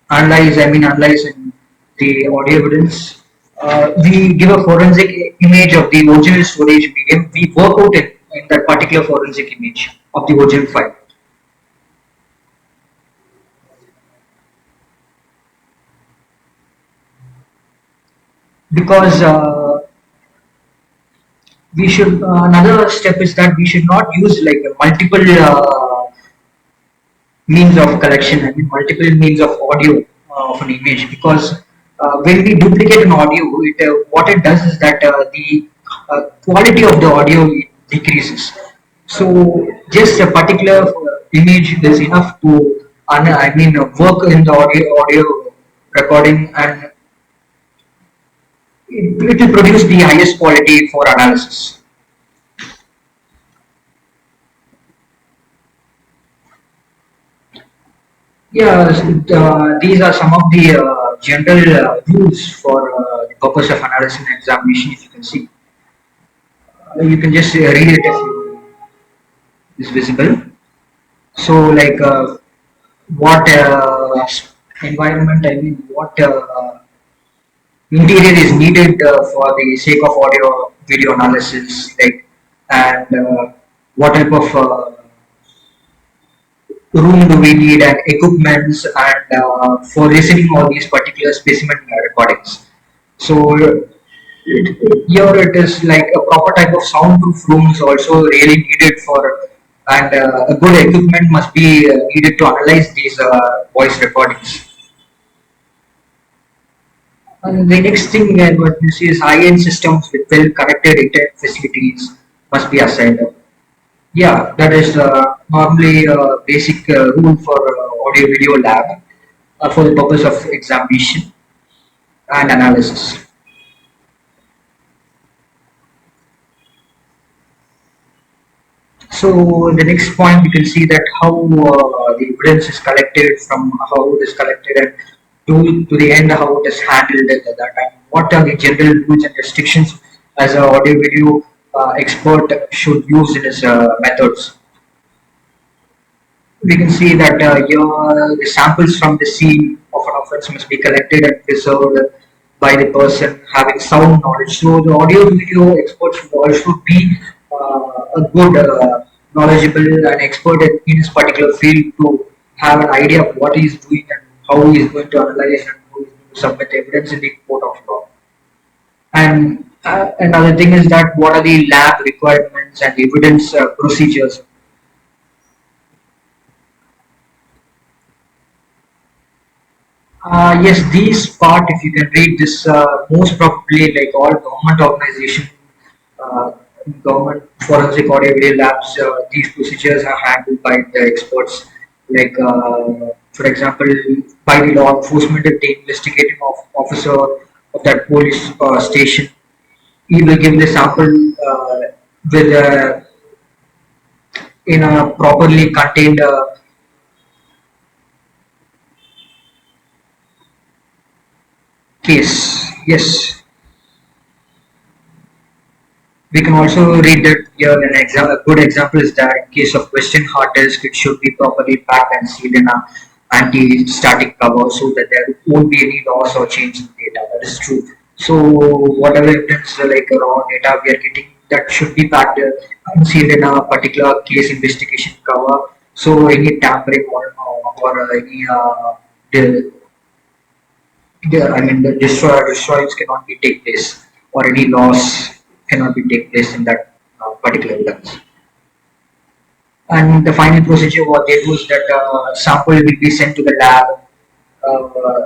[SPEAKER 1] analyzing the audio evidence, we give a forensic image of the original storage medium. We work out in that particular forensic image of the original file. Because we should another step is that we should not use like multiple means of collection. I mean multiple means of audio of an image, because when we duplicate an audio, what it does is that the quality of the audio decreases. So just a particular image is enough to work in the audio recording, and it will produce the highest quality for analysis. Yeah, these are some of the general rules for the purpose of analysis and examination. If you can see, you can just read it if is visible. So, like what environment, I mean, what interior is needed for the sake of audio video analysis, like, and what type of room do we need and equipments and for listening all these particular specimen recordings. So here it is like a proper type of soundproof room is also really needed for, and a good equipment must be needed to analyze these voice recordings. And the next thing what you see is high-end systems with well-connected internet facilities must be assigned. Yeah, that is normally a basic rule for audio video lab for the purpose of examination and analysis. So the next point you can see that how the evidence is collected, from how it is collected, and to the end how it is handled at that time. What are the general rules and restrictions as an audio video expert should use in his methods? We can see that the samples from the scene of an offense must be collected and preserved by the person having sound knowledge. So the audio video expert should also be a good knowledgeable and expert in his particular field to have an idea of what he is doing and how he is going to analyze and how he is going to submit evidence in the court of law. And another thing is that what are the lab requirements and evidence procedures. Yes, these part, if you can read this, most probably like all government organization, uh, government forensic audio video labs, these procedures are handled by the experts. Like, for example, by the law enforcement, if the investigating officer of that police station, he will give the sample with in a properly contained case. Yes, we can also read that here a good example is that in case of Western hard disk, it should be properly packed and sealed in a anti-static cover so that there won't be any loss or change in data. That is true. So whatever evidence like raw data we are getting, that should be packed concealed in a particular case investigation cover. So any tampering or any I mean the destroyers cannot be take place, or any loss cannot be take place in that particular evidence. And the final procedure what they do is that sample will be sent to the lab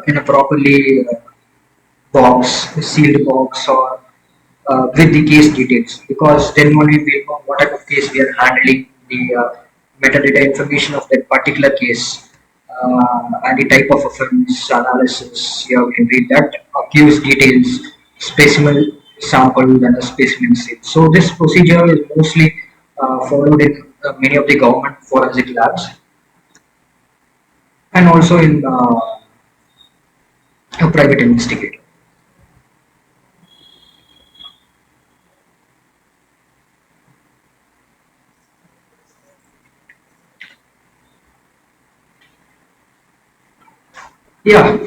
[SPEAKER 1] in a properly box, sealed box, or with the case details, because then only we know what type of case we are handling, the metadata information of that particular case, and the type of offense analysis. Yeah, we can read that, accused details, specimen sample, and a specimen set. So this procedure is mostly followed in many of the government forensic labs, and also in a private investigator. Yeah.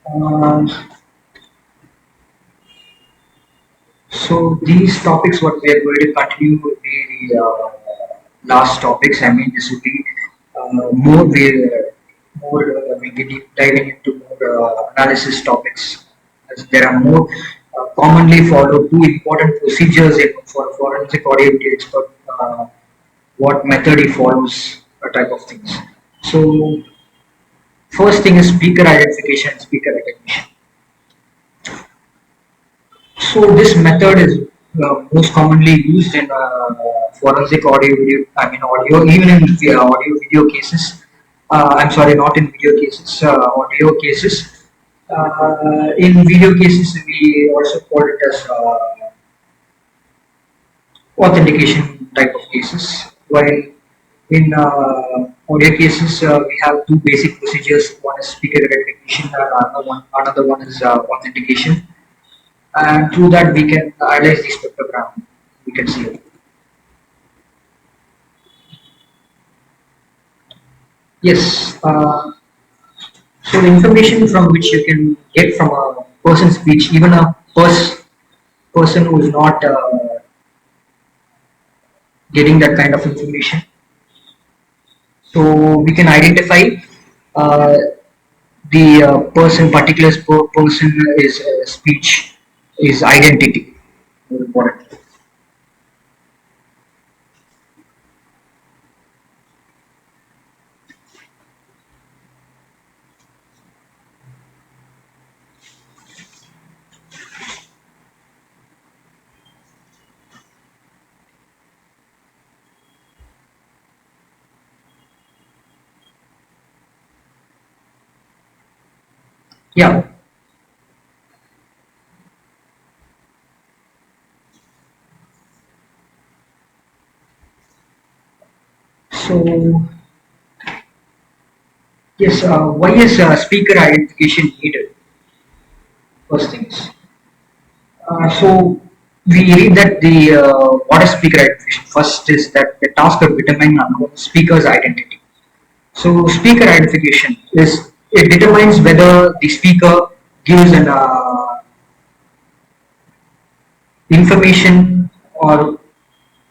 [SPEAKER 1] Uh, So these topics, what we are going to continue will be the last topics. I mean, this will be more we'll be deep diving into more analysis topics. As there are more commonly followed two important procedures for forensic audio video expert. What method he follows, type of things. So first thing is speaker identification, speaker recognition. So this method is most commonly used in forensic audio video. I mean audio, even in audio video cases. I'm sorry, not in video cases. Audio cases. In video cases, we also call it as authentication type of cases. While in audio cases, we have two basic procedures. One is speaker recognition, and another one is authentication, and through that we can analyze the spectrogram. We can see it. Yes. So the information from which you can get from a person's speech, even a person who is not getting that kind of information, so we can identify uh, the person is speech is identity. More important. Yeah. So yes, why is speaker identification needed? First things. So we read that the what is speaker identification? First is that the task of determining unknown speaker's identity. So speaker identification is it determines whether the speaker gives an information or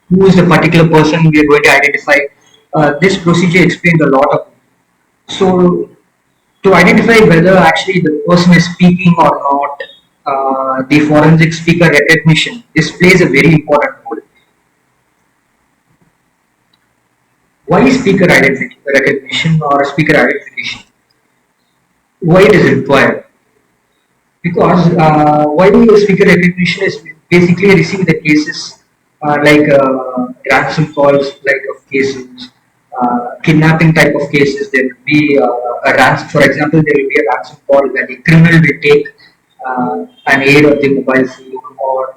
[SPEAKER 1] who is the particular person we are going to identify. This procedure explains a lot of. So to identify whether actually the person is speaking or not, the forensic speaker recognition this plays a very important role. Why speaker recognition or speaker identification? Why it is required? Because why speaker recognition is basically receiving the cases like ransom calls, like of cases, kidnapping type of cases. There will be a ransom. For example, there will be a ransom call that the criminal will take an aid of the mobile phone, or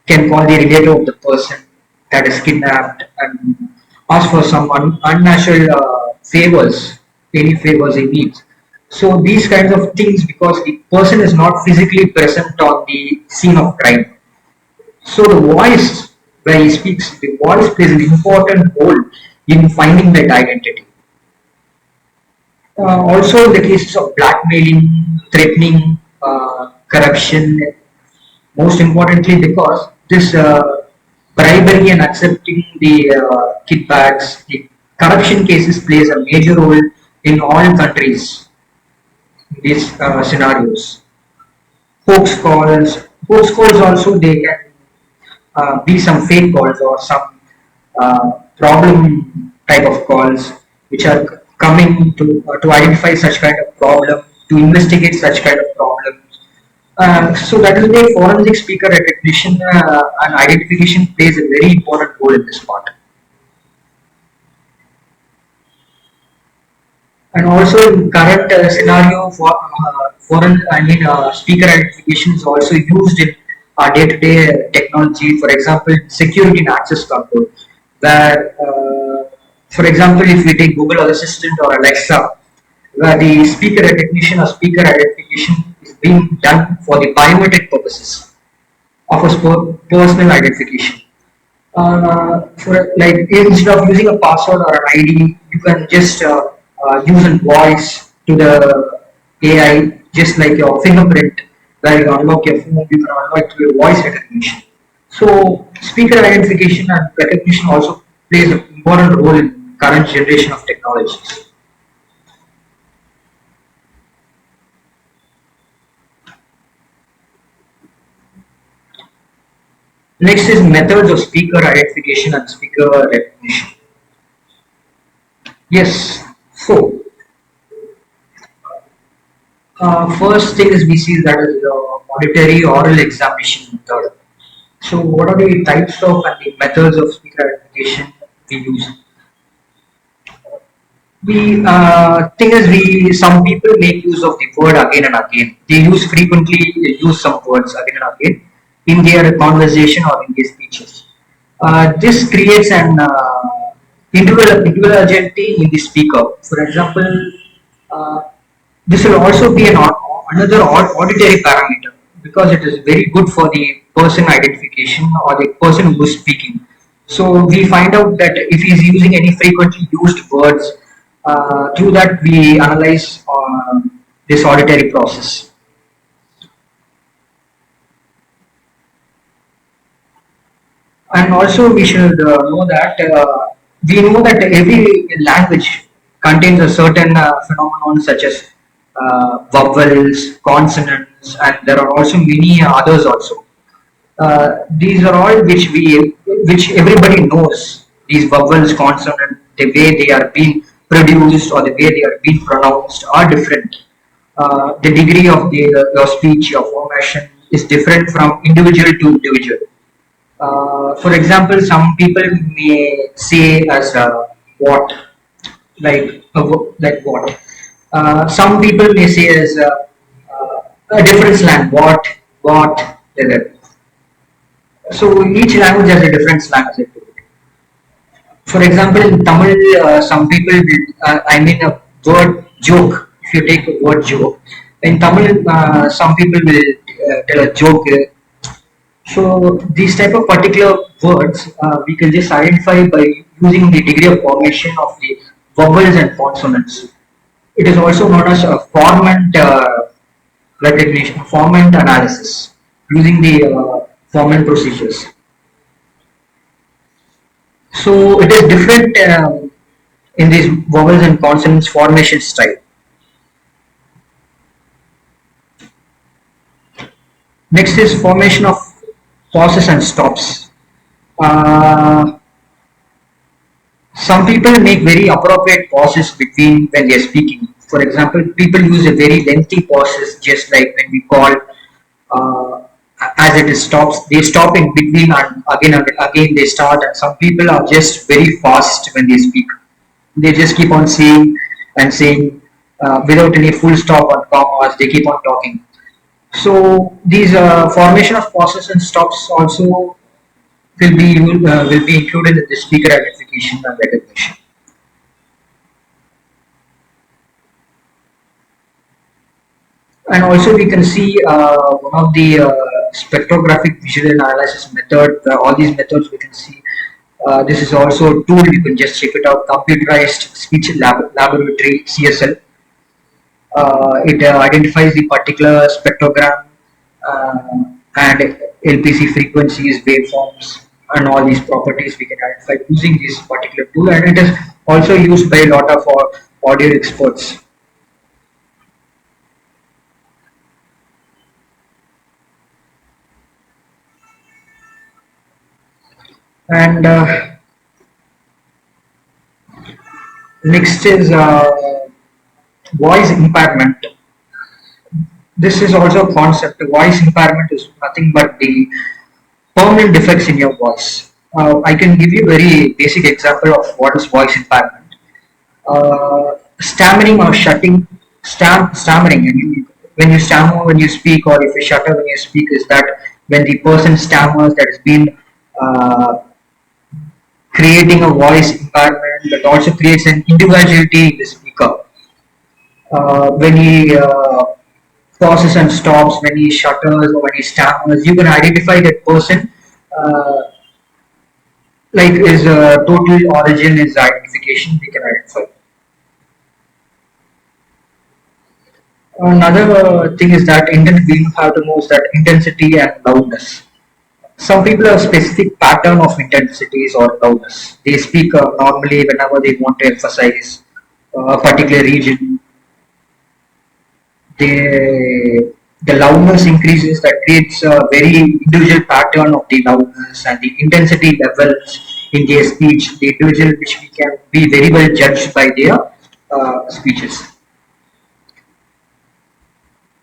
[SPEAKER 1] can call the relative of the person that is kidnapped and ask for some unnatural favors, any favors he needs. So these kinds of things, because the person is not physically present on the scene of crime. So the voice, where he speaks, the voice plays an important role in finding that identity. Also, in the cases of blackmailing, threatening, corruption, most importantly, because this bribery and accepting the kickbacks, the corruption cases plays a major role in all countries in these scenarios. Hoax calls also they can be some fake calls or some problem type of calls which are coming to identify such kind of problem, to investigate such kind of problems. So that is why forensic speaker recognition and identification plays a very important role in this part. And also in current scenario for foreign, speaker identification is also used in day-to-day technology. For example, security and access control, where, for example, if we take Google Assistant or Alexa, where the speaker recognition or speaker identification is being done for the biometric purposes of a personal identification. For like instead of using a password or an ID, you can just use a voice to the AI, just like your fingerprint, where you unlock your phone, you can unlock through your voice recognition. So speaker identification and recognition also plays an important role in current generation of technologies. Next is methods of speaker identification and speaker recognition. Yes. So first thing is we see that is auditory oral examination method. So what are the types of and the methods of speaker identification we use? The thing is, we some people make use of the word again and again. They use frequently use some words again and again in their conversation or in their speeches. This creates an individuality in the speaker. For example, uh, this will also be another auditory parameter because it is very good for the person identification or the person who is speaking. So we find out that if he is using any frequently used words, through that we analyze this auditory process. And also we should know that we know that every language contains a certain phenomenon such as vowels, consonants, and there are also many others also. These are all which everybody knows. These vowels, consonant, the way they are being produced or the way they are being pronounced are different. The degree of your speech, your formation is different from individual to individual. For example, some people may say as what, like what. Some people may say as a different slang, what, like that. So each language has a different slang. As I told. For example, in Tamil, some people, a word joke. If you take a word joke, in Tamil, some people will tell a joke. So these type of particular words we can just identify by using the degree of formation of the vowels and consonants. It is also known as a formant recognition, formant analysis using the formant procedures. So it is different in these vowels and consonants formation style. Next is formation of pauses and stops. Uh, some people make very appropriate pauses between when they are speaking. For example, people use a very lengthy pauses, just like when we call, as it is stops, they stop in between and again they start. And some people are just very fast when they speak. They just keep on saying and saying without any full stop or commas. They keep on talking. So these formation of pauses and stops also will be included in the speaker identification and recognition. And also we can see one of the spectrographic visual analysis method. All these methods we can see. This is also a tool. You can just check it out. Computerized speech laboratory (CSL). It identifies the particular spectrogram uh, and LPC frequencies, waveforms, and all these properties we can identify using this particular tool, and it is also used by a lot of audio experts. And next is voice impairment. This is also a concept. Voice impairment is nothing but the permanent defects in your voice. I can give you a very basic example of what is voice impairment. Stammering or shutting, stammering. I mean, when you stammer when you speak, or if you stutter when you speak, is that when the person stammers, that has been uh, creating a voice impairment that also creates an individuality in the speaker. When he pauses and stops, when he shutters or when he stammers, you can identify that person, uh, like his total origin, his identification, we can identify. Another thing is that we have to know is that intensity and loudness. Some people have specific pattern of intensities or loudness. They speak normally whenever they want to emphasize a particular region. The loudness increases, that creates a very individual pattern of the loudness and the intensity levels in their speech. The individual which we can be very well judged by their speeches,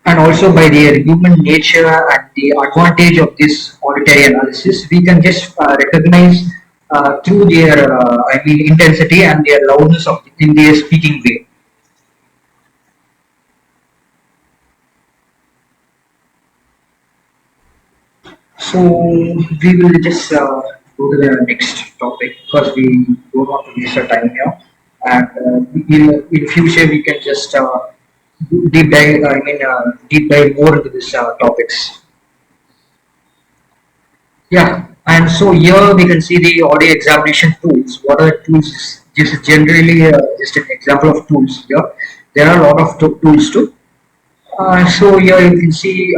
[SPEAKER 1] and also by their human nature and the advantage of this auditory analysis, we can just recognize through their I mean intensity and their loudness of in their speaking way. So we will just go to the next topic because we don't want to waste our time here. And in future we can just deep dive. I mean deep dive more into this topics. Yeah, and so here we can see the audio examination tools. What are the tools? Just generally just an example of tools here. There are a lot of tools too. So here you can see.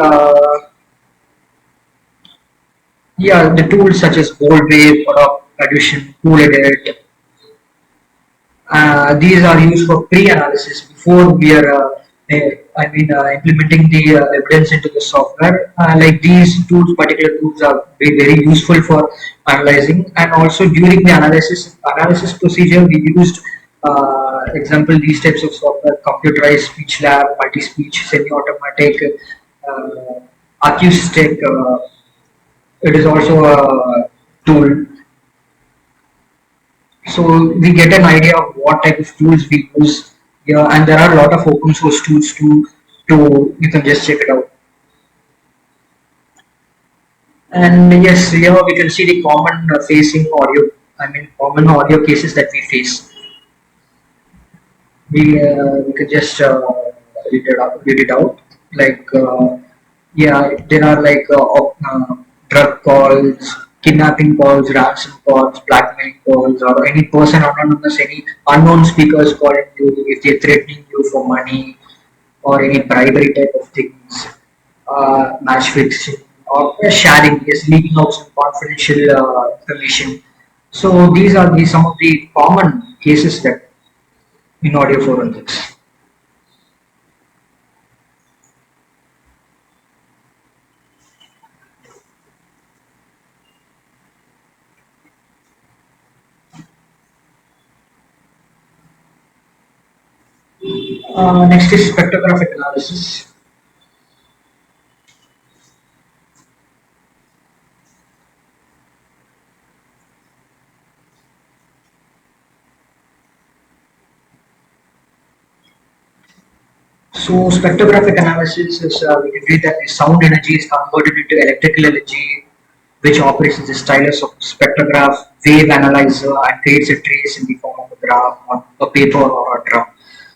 [SPEAKER 1] Yeah, the tools such as bold wave, addition, tool edit, these are used for pre-analysis before we are, implementing the evidence into the software. Like these tools, particular tools are very useful for analyzing, and also during the analysis procedure, we used, example, these types of software: computerized speech lab, multi-speech, semi-automatic, acoustic. It is also a tool, so we get an idea of what type of tools we use. Yeah, and there are a lot of open source tools too. To you can just check it out. And yes, here we can see the common facing audio. I mean, common audio cases that we face. We can just read it out. Like yeah, there are like drug calls, kidnapping calls, ransom calls, blackmailing calls, or any person anonymous, any unknown speakers calling you if they're threatening you for money or any bribery type of things, match fixing or sharing, yes, leaking out some confidential information. So these are some of the common cases that in audio forensics. Next is spectrographic analysis. So spectrographic analysis is we can read that the sound energy is converted into electrical energy, which operates as a stylus of spectrograph wave analyzer and creates a trace in the form of a graph on a paper or a drum.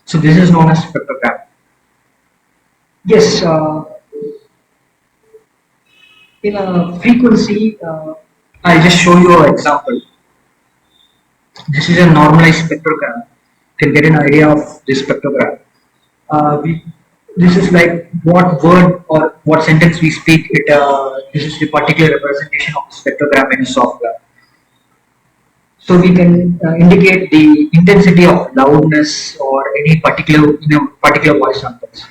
[SPEAKER 1] So this is known as spectrograph. Yes, in a frequency, I'll just show you an example. This is a normalized spectrogram. You can get an idea of this spectrogram. We, this is like what word or what sentence we speak. This is the particular representation of the spectrogram in software. So we can indicate the intensity of loudness or any particular particular voice samples.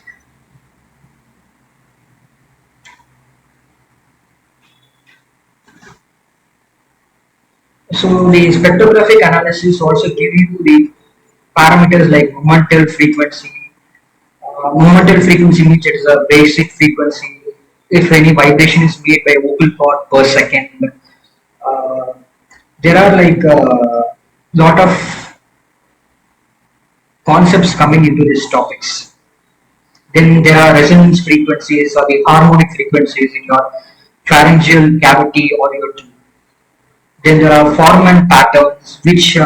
[SPEAKER 1] So the spectrographic analysis also give you the parameters like momental frequency. Momental frequency means it is a basic frequency. If any vibration is made by vocal cord per second, uh, there are like a lot of concepts coming into these topics. Then there are resonance frequencies or the harmonic frequencies in your pharyngeal cavity or your tube. Then there are form and patterns, which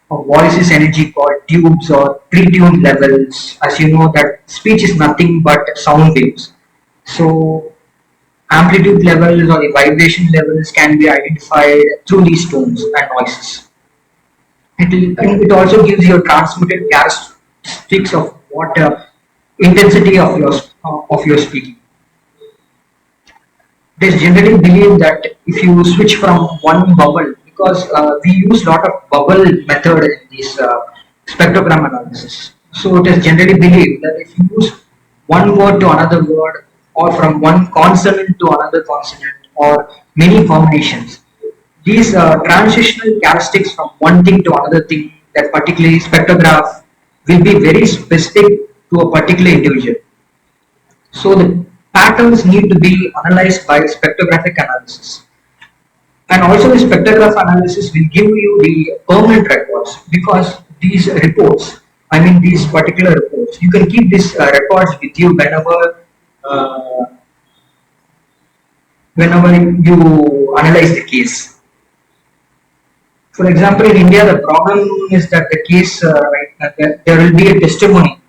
[SPEAKER 1] voice is energy called tubes or pre-tuned levels. As you know that speech is nothing but sound waves. So amplitude levels or the vibration levels can be identified through these tones and noises. And it also gives you transmitted characteristics of what intensity of your speaking. It is generally believed that if you switch from one bubble, because we use lot of bubble method in this spectrogram analysis. So it is generally believed that if you use one word to another word, or from one consonant to another consonant, or many combinations, these transitional characteristics from one thing to another thing, that particularly spectrograph, will be very specific to a particular individual. So the patterns need to be analyzed by spectrographic analysis. And also the spectrograph analysis will give you the permanent records, because these reports, I mean these particular reports, you can keep these records with you uh, whenever you analyze the case. For example, in India, the problem is that the case, there will be a testimony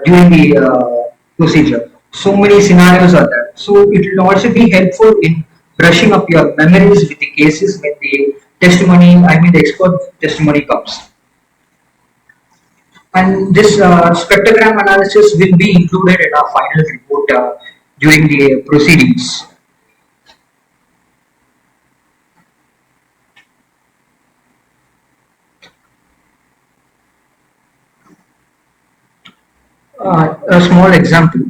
[SPEAKER 1] during the procedure. So many scenarios are there. So it will also be helpful in brushing up your memories with the cases when the testimony, I mean the expert testimony comes. And this spectrogram analysis will be included in our final report during the proceedings. A small example.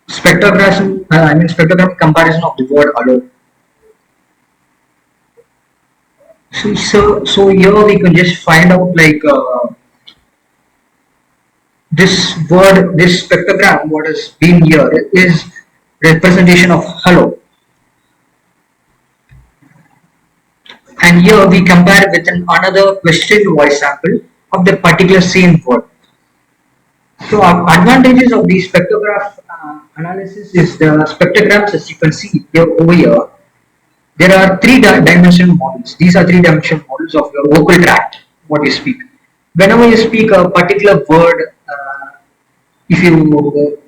[SPEAKER 1] Spectrogram comparison of the word hello. So here we can just find out like this word, this spectrogram, what is being here is representation of hello, and here we compare with another questioned voice sample of the particular same word. So our advantages of the spectrograph analysis is the spectrograms, as you can see here over here. There are three-dimensional models. These are three-dimensional models of your vocal tract, what you speak. Whenever you speak a particular word, if you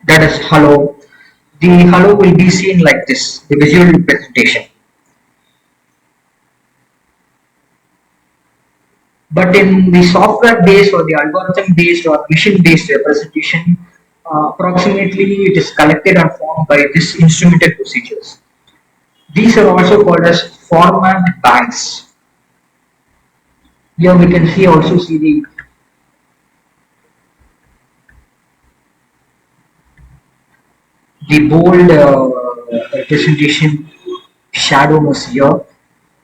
[SPEAKER 1] that is hello, the hello will be seen like this, the visual representation. But in the software based or the algorithm based or machine based representation, approximately it is collected and formed by this instrumented procedures. These are also called as format banks. Here we can see the bold representation shadowness here,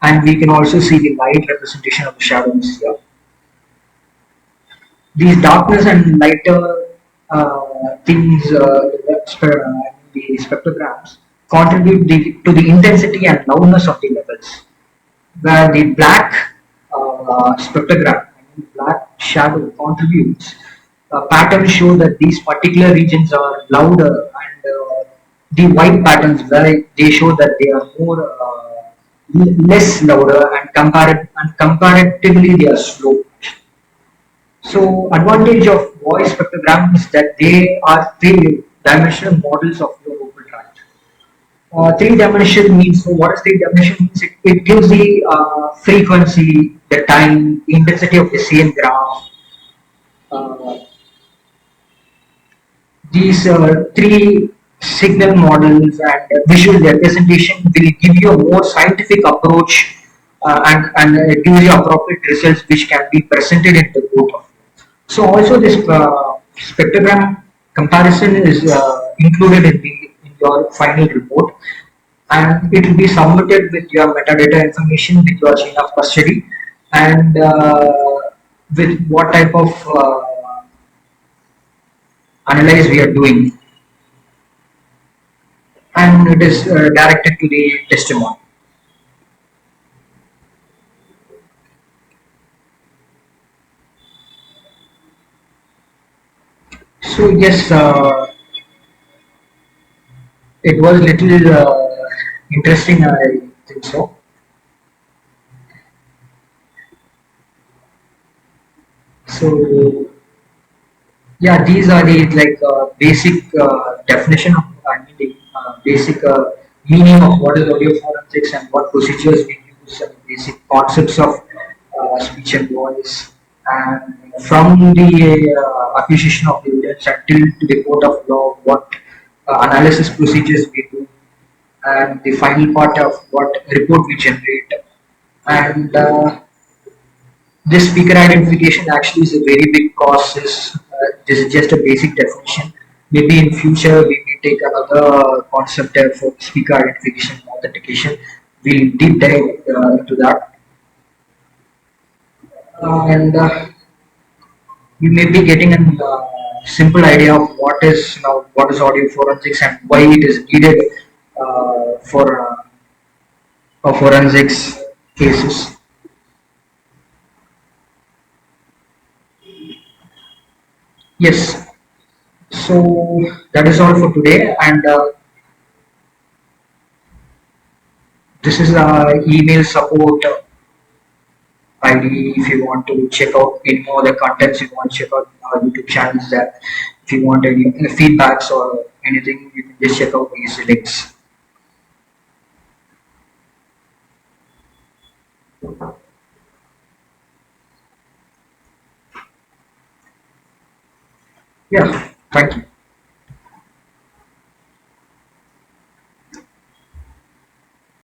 [SPEAKER 1] and we can also see the light representation of the shadowness here. These darkness and lighter things, the spectrograms, contribute to the intensity and loudness of the levels. Where the black spectrogram, black shadow contributes, patterns show that these particular regions are louder, and the white patterns where they show that they are more less louder, and comparatively they are slow. So advantage of voice spectrogram is that they are three-dimensional models of your vocal tract. Three-dimensional means, so what is three-dimensional means? It gives the frequency, the time, the intensity of the same graph. Uh, these three signal models and visual representation will give you a more scientific approach and it gives you appropriate results which can be presented in the court of. So also this spectrogram comparison is included in your final report, and it will be submitted with your metadata information, with your chain of custody, and with what type of analyze we are doing, and it is directed to the testimony. So yes, it was little interesting. I think so. So yeah, these are the like basic definition of I mean the basic meaning of what is audio forensics and what procedures we use and basic concepts of speech and voice, and from the acquisition of evidence until to the court of law, what analysis procedures we do, and the final part of what report we generate, and this speaker identification actually is a very big process. This is just a basic definition. Maybe in future we may take another concept for speaker identification and authentication. We'll deep dive into that, and we may be getting a simple idea of what is audio forensics and why it is needed for forensics cases. Yes. So that is all for today, and this is email support ID. If you want to check out any more other contents, you want to check out our YouTube channels. That if you want any feedbacks or anything, you can just check out these links. Yeah, thank you.